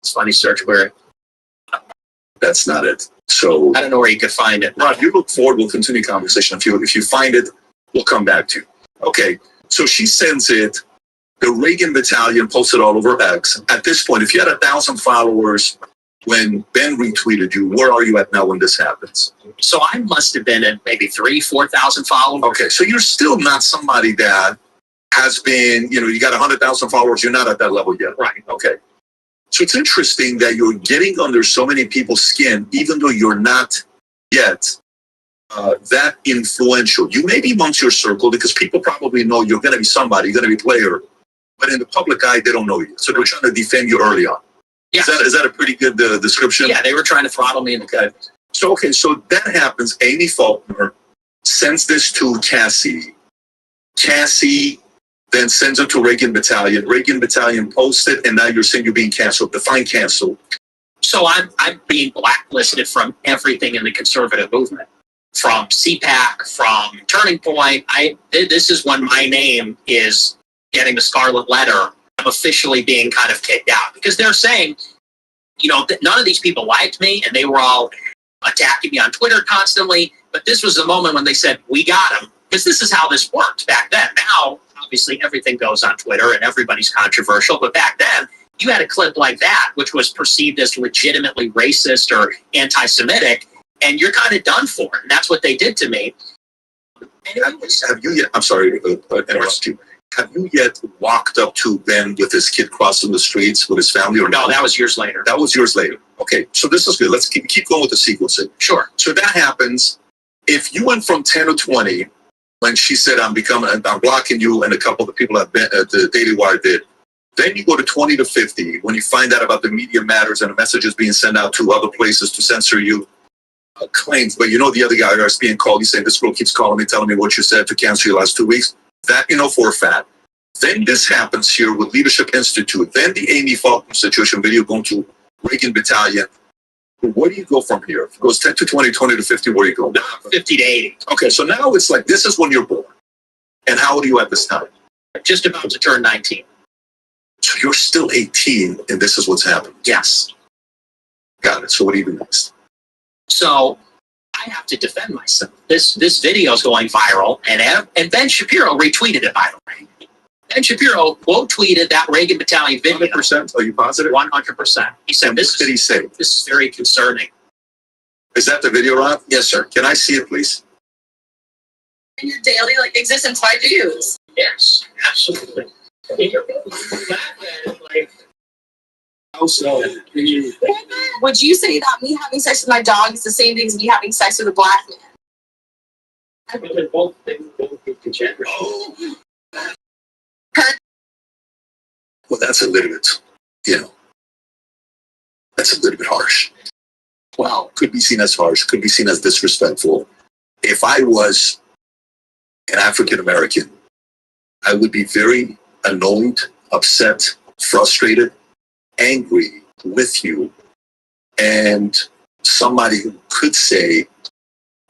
It's funny search where. That's not it. So I don't know where you could find it. Rod, you look forward. We'll continue conversation. If you find it, we'll come back to you. Okay. So she sends it. The Reagan Battalion posted all over X. At this point, if you had 1,000 followers when Ben retweeted you, where are you at now when this happens? So I must have been at maybe 4,000 followers. Okay, so you're still not somebody that has been, you got 100,000 followers. You're not at that level yet. Right. Okay. So it's interesting that you're getting under so many people's skin, even though you're not yet that influential. You may be amongst your circle because people probably know you're going to be somebody, you're going to be a player. But in the public eye, they don't know you. So they're trying to defend you early on. Yeah. Is that a pretty good description? Yeah, they were trying to throttle me in the gut. So, okay, so that happens. Amy Faulkner sends this to Cassie. Cassie then sends it to Reagan Battalion. Reagan Battalion posts it, and now you're saying you're being canceled. Define canceled. So I'm being blacklisted from everything in the conservative movement. From CPAC, from Turning Point. This is when my name is getting the scarlet letter. I'm officially being kind of kicked out because they're saying, that none of these people liked me and they were all attacking me on Twitter constantly. But this was the moment when they said, we got him. Because this is how this worked back then. Now, obviously, everything goes on Twitter and everybody's controversial. But back then, you had a clip like that, which was perceived as legitimately racist or anti-Semitic, and you're kind of done for it. And that's what they did to me. Have you yet, I'm sorry to interrupt you. Have you yet walked up to Ben with his kid crossing the streets with his family? Or no, that was years later. That was years later. Okay, so this is good. Let's keep going with the sequencing. Sure. So that happens. If you went from 10 to 20, when she said, I'm blocking you, and a couple of the people at the Daily Wire did. Then you go to 20 to 50 when you find out about the Media Matters and the messages being sent out to other places to censor you. Claims, but you know the other guy is being called. He's saying this girl keeps calling me, telling me what you said to cancel your last 2 weeks. That you know for a fact. Then this happens here with Leadership Institute. Then the Amy Faulkner situation video going to Reagan Battalion. Where do you go from here? If it goes 10 to 20, 20 to 50, where do you go? 50 to 80. Okay, so now it's like this is when you're born. And how old are you at this time? Just about to turn 19. So you're still 18, and this is what's happening. Yes. Got it. So what do you do next? So I have to defend myself. This video is going viral, and Ben Shapiro retweeted it, by the way. Ben Shapiro quote tweeted that Reagan Battalion video. 100%? Are you positive? 100%. He said, "This did he say? This is very concerning." Is that the video, Rob? Yes, sir. Can I see it, please? In your daily existence, why do you use? Yes, absolutely. Also, Would you say that me having sex with my dog is the same thing as me having sex with a black man? I think they're both congenders. Well, that's a little bit, that's a little bit harsh. Well, could be seen as harsh, could be seen as disrespectful. If I was an African American, I would be very annoyed, upset, frustrated, angry with you, and somebody who could say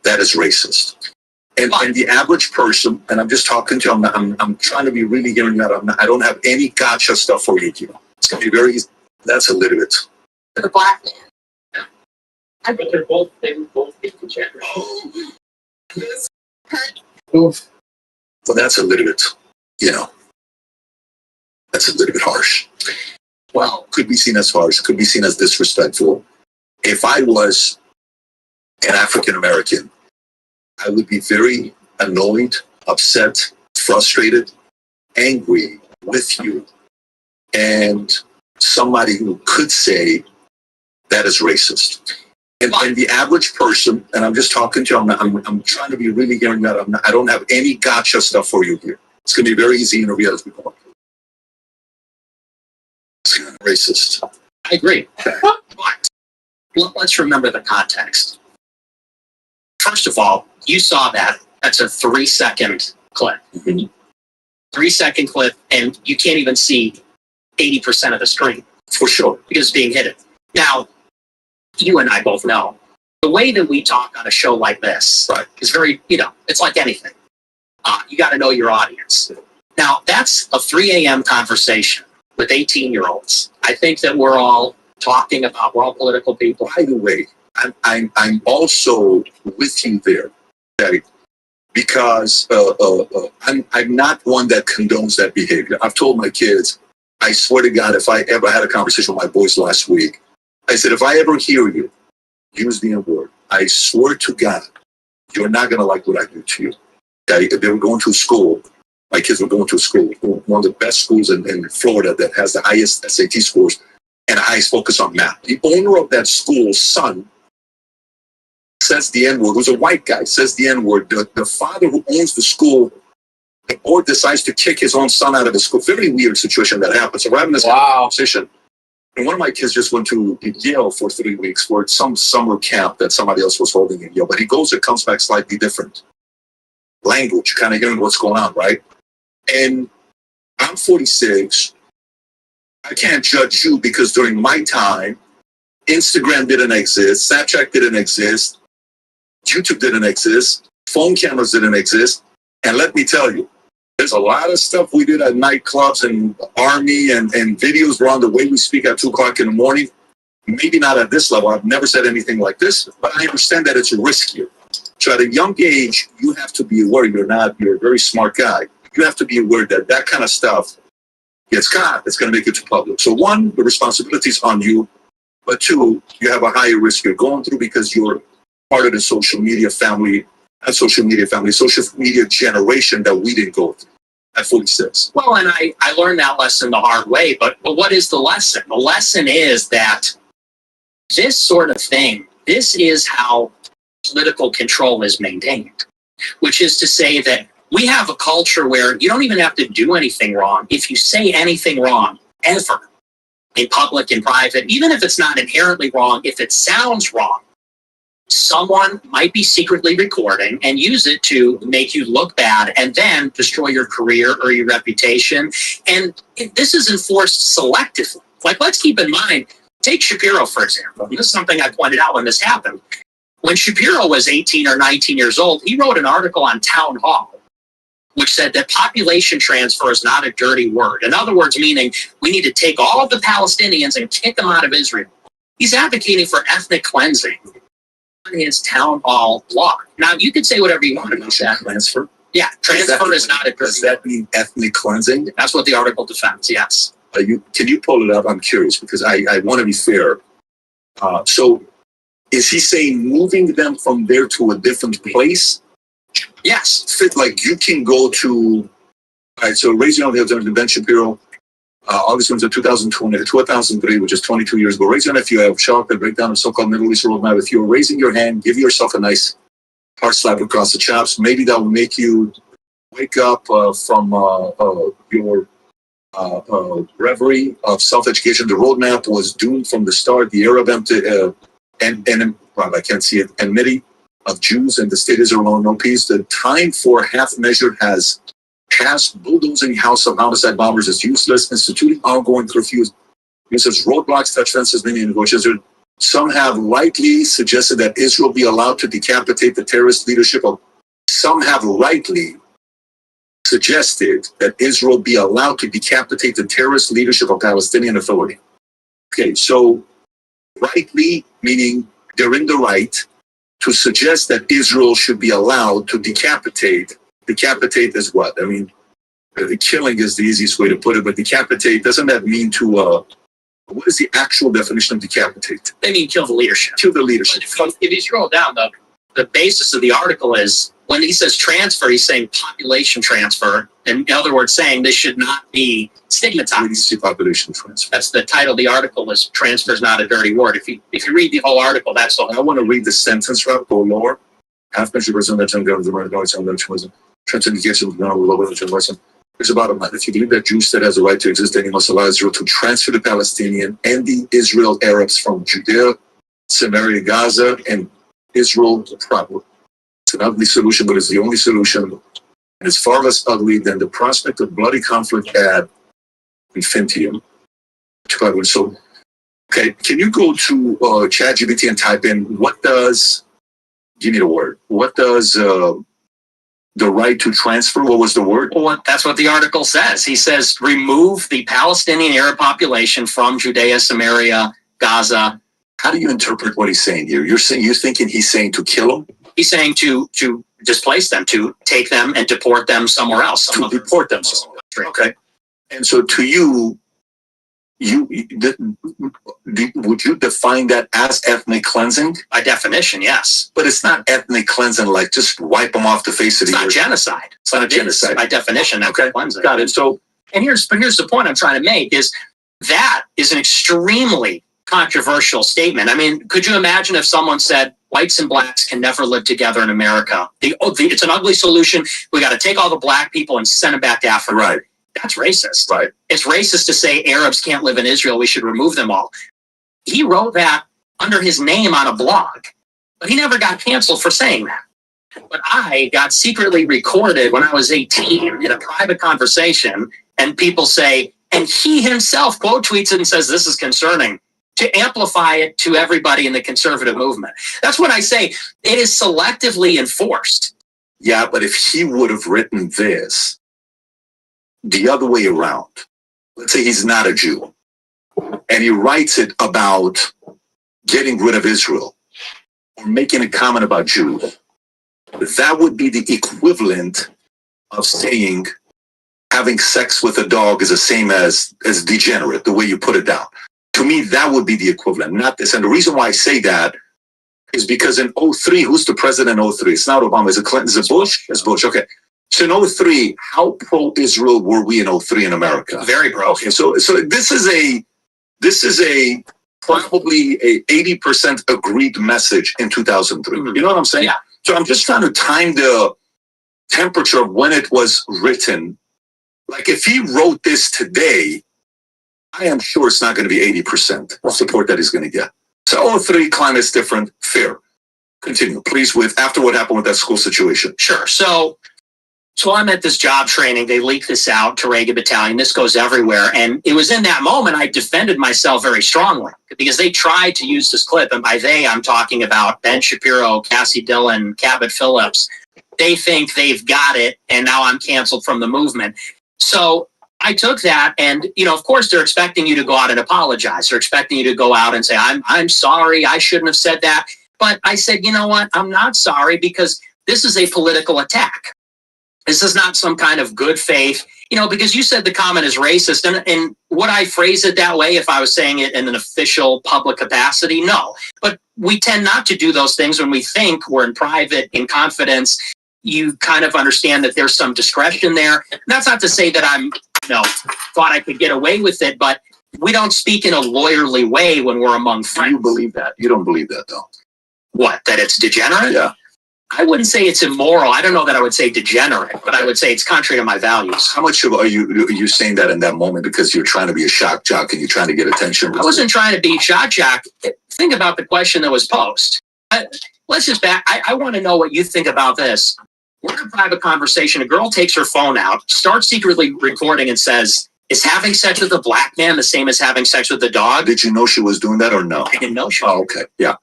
that is racist. And the average person, and I'm just talking to you, I'm trying to be really hearing that. I don't have any gotcha stuff for you here. It's going to be very easy. That's a little bit. With a black man. I think they're both congenders. Well, that's a little bit, that's a little bit harsh. Well, could be seen as harsh, could be seen as disrespectful. If I was an African American, I would be very annoyed, upset, frustrated, angry with you, and somebody who could say that is racist. And the average person, and I'm just talking to you, I'm trying to be really hearing that. I don't have any gotcha stuff for you here. It's going to be a very easy interview as we go. It's kind of racist. I agree. But let's remember the context. First of all, you saw that. That's a 3-second clip. 3-second clip, and you can't even see 80% of the screen. For sure. Because it's being hidden. Now, you and I both know, the way that we talk on a show like this is very, it's like anything. You got to know your audience. Now, that's a 3 a.m. conversation with 18-year-olds. I think that we're all talking about, we're all political people. By the way, I'm also with you there, okay? Because I'm not one that condones that behavior. I've told my kids, I swear to God, if I ever had a conversation with my boys last week, I said, if I ever hear you use the N-word, I swear to God, you're not going to like what I do to you. Okay? If they were going to school, my kids were going to school, one of the best schools in Florida that has the highest SAT scores and the highest focus on math. The owner of that school's son says the N-word, who's a white guy, says the N-word. The father who owns the school, the board decides to kick his own son out of the school. Very weird situation that happens. So we're having this conversation. And one of my kids just went to Yale for 3 weeks for some summer camp that somebody else was holding in Yale. But he goes and comes back slightly different. Language, kind of hearing what's going on, right? And I'm 46. I can't judge you because during my time, Instagram didn't exist, Snapchat didn't exist, YouTube didn't exist, phone cameras didn't exist. And let me tell you, there's a lot of stuff we did at nightclubs and Army and videos around the way we speak at 2 o'clock in the morning. Maybe not at this level. I've never said anything like this, but I understand that it's riskier. So at a young age, you have to be aware you're a very smart guy. You have to be aware that that kind of stuff gets caught. It's going to make it to public. So one, the responsibility is on you. But two, you have a higher risk you're going through because you're part of the social media family, social media generation that we didn't go through at 46. Well, and I learned that lesson the hard way, but what is the lesson? The lesson is that this sort of thing, this is how political control is maintained, which is to say that we have a culture where you don't even have to do anything wrong. If you say anything wrong, ever, in public, in private, even if it's not inherently wrong, if it sounds wrong, someone might be secretly recording and use it to make you look bad and then destroy your career or your reputation. And this is enforced selectively. Like, let's keep in mind, take Shapiro, for example. This is something I pointed out when this happened. When Shapiro was 18 or 19 years old, he wrote an article on Town Hall, which said that population transfer is not a dirty word. In other words, meaning we need to take all of the Palestinians and kick them out of Israel. He's advocating for ethnic cleansing in his Town Hall blog. Now, you could say whatever you want about that. Transfer? Yeah, transfer is not a dirty word. Does that mean ethnic cleansing? That's what the article defends, yes. Can you pull it up? I'm curious because I want to be fair. So is he saying moving them from there to a different place? Yes. Like you can go to, all right, so raise your hand if Ben Shapiro, August 2003, which is 22 years ago. Raise your hand if you have chocolate breakdown of so-called Middle East roadmap. If you're raising your hand, give yourself a nice hard slap across the chops. Maybe that will make you wake up from your reverie of self-education. The roadmap was doomed from the start. The Arab I can't see it, enmity of Jews and the state Israel alone, no peace. The time for half measured has passed. Bulldozing house of homicide bombers is useless. Instituting ongoing curfews, uses roadblocks, touch fences, many negotiations. Some have rightly suggested that Israel be allowed to decapitate the terrorist leadership of. Some have rightly suggested that Israel be allowed to decapitate the terrorist leadership of Palestinian Authority. Okay, so rightly meaning they're in the right to suggest that Israel should be allowed to decapitate. Decapitate is what? I mean, the killing is the easiest way to put it, but decapitate, doesn't that mean to, what is the actual definition of decapitate? They mean kill the leadership. Kill the leadership. If you scroll down, the basis of the article is, when he says transfer, he's saying population transfer. In other words, saying this should not be stigmatized. When you see population transfer. That's the title of the article, is transfer is not a dirty word. If you read the whole article, that's all. I want to read the sentence, Rob, go lower. Half measure person that there's about a month. If you believe that Jew state has a right to exist, then you must allow Israel to transfer the Palestinian and the Israel Arabs from Judea, Samaria, Gaza, and Israel proper. It's an ugly solution, but it's the only solution. And it's far less ugly than the prospect of bloody conflict ad infinitum. So, okay, can you go to ChatGPT and type in give me the word. What does the right to transfer? What was the word? Well, that's what the article says. He says remove the Palestinian Arab population from Judea, Samaria, Gaza. How do you interpret what he's saying here? You're thinking he's saying to kill them? He's saying to displace them, to take them and deport them somewhere else. To deport them somewhere. Okay. And so to you, would you define that as ethnic cleansing? By definition, yes. But it's not ethnic cleansing, like just wipe them off the face of the earth. It's not genocide. It's not genocide. By definition, okay. Cleansing. Got it. So, but here's the point I'm trying to make is that is an extremely controversial statement. I mean, could you imagine if someone said whites and blacks can never live together in America? It's an ugly solution. We got to take all the black people and send them back to Africa. Right. That's racist. Right. It's racist to say Arabs can't live in Israel. We should remove them all. He wrote that under his name on a blog, but he never got canceled for saying that. But I got secretly recorded when I was 18 in a private conversation, and people say, and he himself quote tweets it and says, this is concerning, to amplify it to everybody in the conservative movement. That's when I say it is selectively enforced. Yeah, but if he would have written this the other way around, let's say he's not a Jew, and he writes it about getting rid of Israel or making a comment about Jews, that would be the equivalent of saying having sex with a dog is the same as degenerate, the way you put it down. To me, that would be the equivalent, not this. And the reason why I say that is because in 2003, who's the president in 2003? It's not Obama. Is it Clinton? Is it Bush? It's Bush. Okay. So in 2003, how pro-Israel were we in 2003 in America? Very pro. Okay. So this is a probably a 80% agreed message in 2003. You know what I'm saying? Yeah. So I'm just trying to time temperature of when it was written, like if he wrote this today, I am sure it's not going to be 80% of support that he's going to get. So 03, climate's different, fair. Continue, please, with after what happened with that school situation. Sure. So I'm at this job training. They leak this out to Reagan Battalion. This goes everywhere. And it was in that moment I defended myself very strongly because they tried to use this clip. And by they, I'm talking about Ben Shapiro, Cassie Dillon, Cabot Phillips. They think they've got it. And now I'm canceled from the movement. So I took that and, of course, they're expecting you to go out and apologize. They're expecting you to go out and say, I'm sorry. I shouldn't have said that. But I said, you know what? I'm not sorry because this is a political attack. This is not some kind of good faith, because you said the comment is racist. And would I phrase it that way if I was saying it in an official public capacity? No. But we tend not to do those things when we think we're in private, in confidence. You kind of understand that there's some discretion there. And that's not to say that I'm, thought I could get away with it, but we don't speak in a lawyerly way when we're among friends. You believe that? You don't believe that, though. What? That it's degenerate? Yeah. I wouldn't say it's immoral. I don't know that I would say degenerate, but I would say it's contrary to my values. How much are you saying that in that moment because you're trying to be a shock jock and you're trying to get attention? I wasn't trying to be shock jock. Think about the question that was posed. Let's just back. I want to know what you think about this. We're in a private conversation. A girl takes her phone out, starts secretly recording and says, is having sex with a black man the same as having sex with a dog? Did you know she was doing that or no? I didn't know she was. Oh, okay. Yeah.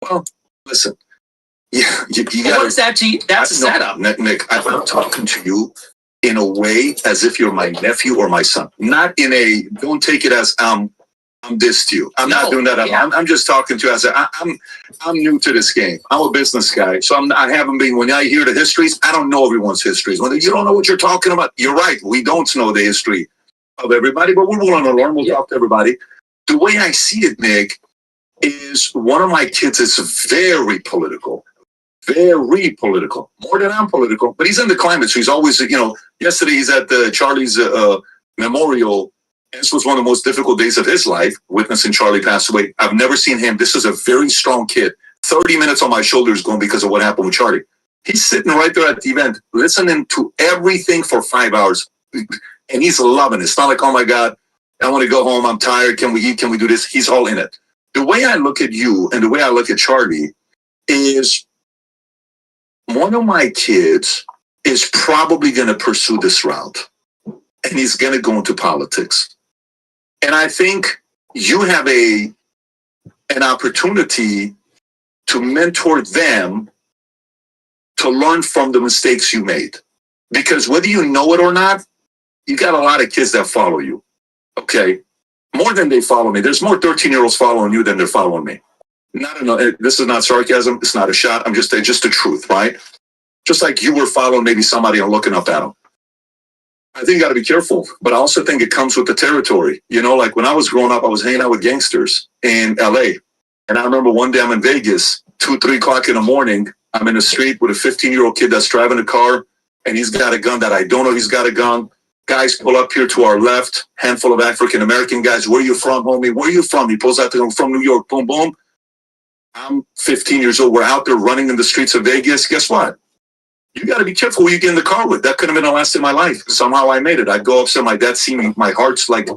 Well, listen. Yeah, you got. What's that to you? That's a setup. Nick, I'm talking to you in a way as if you're my nephew or my son. Not in a, don't take it as I'm this to you. I'm not doing that. Yeah. I'm just talking to you as I'm new to this game. I'm a business guy. So I haven't been, when I hear the histories, I don't know everyone's histories. When you don't know what you're talking about, you're right. We don't know the history of everybody, but we're willing to learn. We'll talk to everybody. The way I see it, Nick, is one of my kids is very political. Very political, more than I'm political, but he's in the climate. So he's always, yesterday he's at the Charlie's memorial. This was one of the most difficult days of his life, witnessing Charlie pass away. I've never seen him. This is a very strong kid. 30 minutes on my shoulders going because of what happened with Charlie. He's sitting right there at the event, listening to everything for 5 hours. And he's loving it. It's not like, oh my God, I want to go home. I'm tired. Can we eat? Can we do this? He's all in it. The way I look at you and the way I look at Charlie is, one of my kids is probably going to pursue this route and he's going to go into politics. And I think you have an opportunity to mentor them to learn from the mistakes you made. Because whether you know it or not, you got a lot of kids that follow you. Okay. More than they follow me. There's more 13-year-olds following you than they're following me. This is not sarcasm. It's not a shot. I'm just the truth, right? Just like you were following maybe somebody and looking up at them. I think you got to be careful, but I also think it comes with the territory. Like when I was growing up, I was hanging out with gangsters in LA. And I remember one day I'm in Vegas, 2, 3 o'clock in the morning. I'm in the street with a 15-year-old kid that's driving a car and he's got a gun that I don't know he's got a gun. Guys pull up here to our left, handful of African-American guys. Where you from, homie? Where you from? He pulls out the gun from New York. Boom, boom. I'm 15 years old. We're out there running in the streets of Vegas. Guess what? You got to be careful who you get in the car with. That could have been the last day of my life. Somehow I made it. I'd go upstairs. My dad see me. My heart's like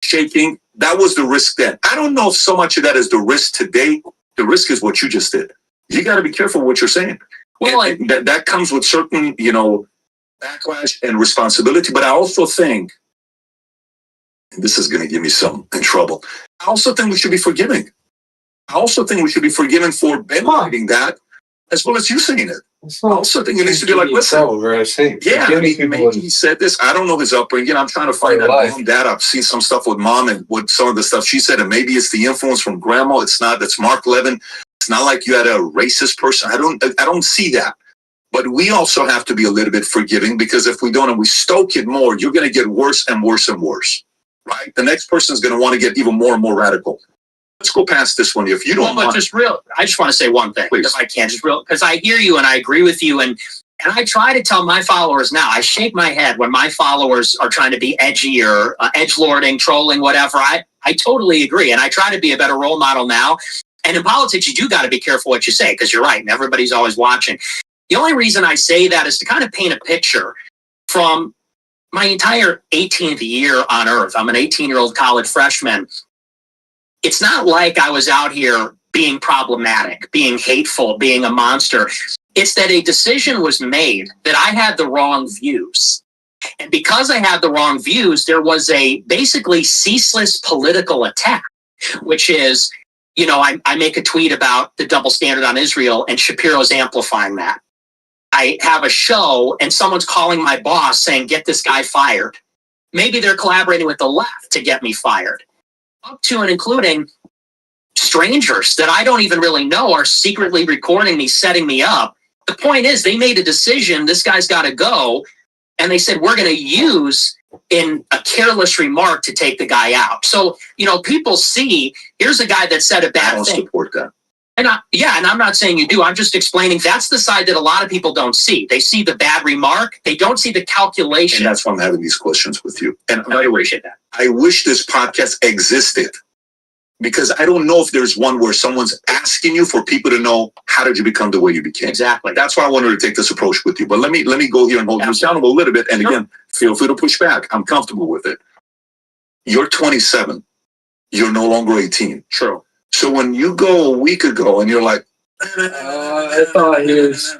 shaking. That was the risk then. I don't know if so much of that is the risk today. The risk is what you just did. You got to be careful what you're saying. Well, and that comes with certain, backlash and responsibility. But I also think, and this is going to get me some in trouble, I also think we should be forgiving. I also think we should be forgiven for benefiting that, as well as you saying it. I also think it needs to be like, listen, yeah, maybe he said this. I don't know his upbringing. I'm trying to find out mom, dad. I've seen some stuff with mom and with some of the stuff she said, and maybe it's the influence from grandma. It's not. That's Mark Levin. It's not like you had a racist person. I don't see that. But we also have to be a little bit forgiving, because if we don't and we stoke it more, you're going to get worse and worse and worse, right? The next person is going to want to get even more and more radical. Let's go past this one. If you don't I just want to say one thing, if I can, because I hear you and I agree with you. And I try to tell my followers now, I shake my head when my followers are trying to be edgy or edgelording, trolling, whatever. I totally agree. And I try to be a better role model now. And in politics, you do got to be careful what you say, because you're right. And everybody's always watching. The only reason I say that is to kind of paint a picture from my entire 18th year on earth. I'm an 18-year-old college freshman. It's not like I was out here being problematic, being hateful, being a monster. It's that a decision was made that I had the wrong views. And because I had the wrong views, there was a basically ceaseless political attack, which is, you know, I make a tweet about the double standard on Israel and Shapiro's amplifying that. I have a show and someone's calling my boss saying, get this guy fired. Maybe they're collaborating with the left to get me fired. Up to and including strangers that I don't even really know are secretly recording me, setting me up. The point is, they made a decision, this guy's got to go. And they said, we're going to use in a careless remark to take the guy out. So, you know, people see, here's a guy that said a bad thing. I don't support that. And I'm not saying you do. I'm just explaining that's the side that a lot of people don't see. They see the bad remark. They don't see the calculation. And that's why I'm having these questions with you. And I appreciate that. I wish this podcast existed, because I don't know if there's one where someone's asking you for people to know, how did you become the way you became? Exactly. That's why I wanted to take this approach with you. But let me go here and hold you accountable a little bit. And again, feel free to push back. I'm comfortable with it. You're 27. You're no longer 18. True. So when you go a week ago and you're like, I thought he was...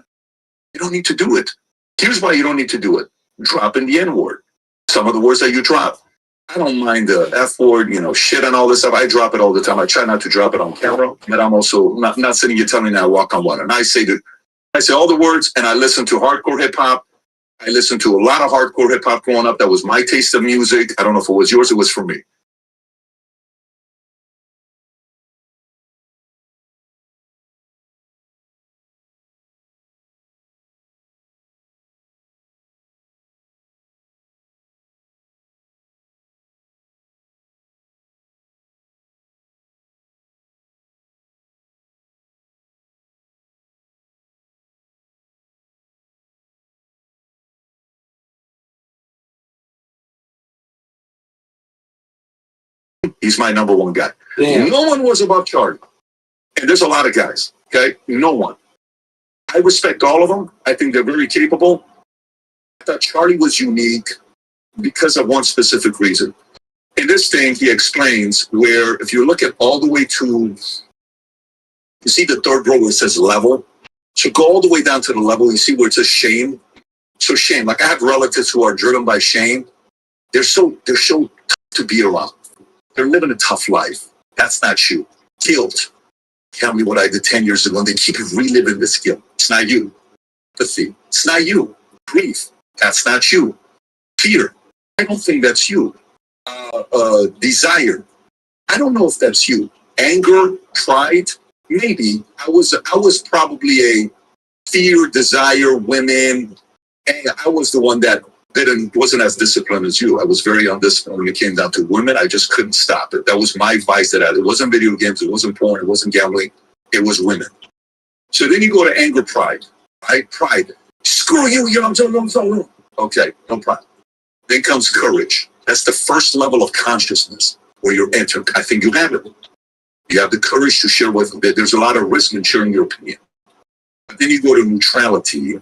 You don't need to do it. Here's why you don't need to do it. Drop in the N-word. Some of the words that you drop. I don't mind the F word, you know, shit and all this stuff. I drop it all the time. I try not to drop it on camera, but I'm also not sitting here telling me I walk on water. And I say all the words, and I listen to hardcore hip hop. I listened to a lot of hardcore hip hop growing up. That was my taste of music. I don't know if it was yours. It was for me. He's my number one guy. Damn. No one was above Charlie. And there's a lot of guys, okay? No one. I respect all of them. I think they're very capable. I thought Charlie was unique because of one specific reason. In this thing, he explains where if you look at all the way to, you see the third row where it says level? So go all the way down to the level, you see where it says shame? So shame, like I have relatives who are driven by shame. They're so tough to be around. They're living a tough life. That's not you. Guilt. Tell me what I did 10 years ago, and they keep reliving this guilt. It's not you. Apathy. It's not you. Grief. That's not you. Fear. I don't think that's you. Desire. I don't know if that's you. Anger, pride, maybe. I was probably a fear, desire, women. And I was the one that wasn't as disciplined as you. I was very undisciplined when it came down to women. I just couldn't stop it. That was my vice. It wasn't video games. It wasn't porn. It wasn't gambling. It was women. So then you go to anger, pride. Right? Pride. Screw you, young. Okay, no problem. Then comes courage. That's the first level of consciousness where you're entering. I think you have it. You have the courage to share with them. There's a lot of risk in sharing your opinion. But then you go to neutrality.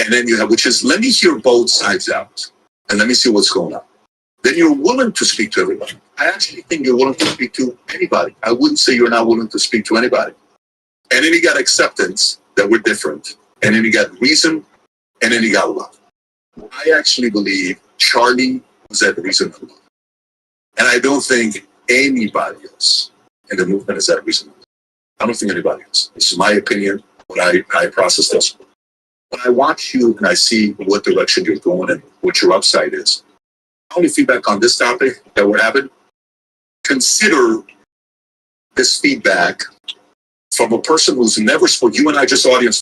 And then you have, which is, let me hear both sides out. And let me see what's going on. Then you're willing to speak to everybody. I actually think you're willing to speak to anybody. I wouldn't say you're not willing to speak to anybody. And then you got acceptance that we're different. And then you got reason. And then you got love. I actually believe Charlie was that reason for love. And I don't think anybody else in the movement is that reason. I don't think anybody else. This is my opinion, when I process this. When I watch you and I see what direction you're going and what your upside is, only feedback on this topic that we're having, consider this feedback from a person who's never spoke. You and I just audience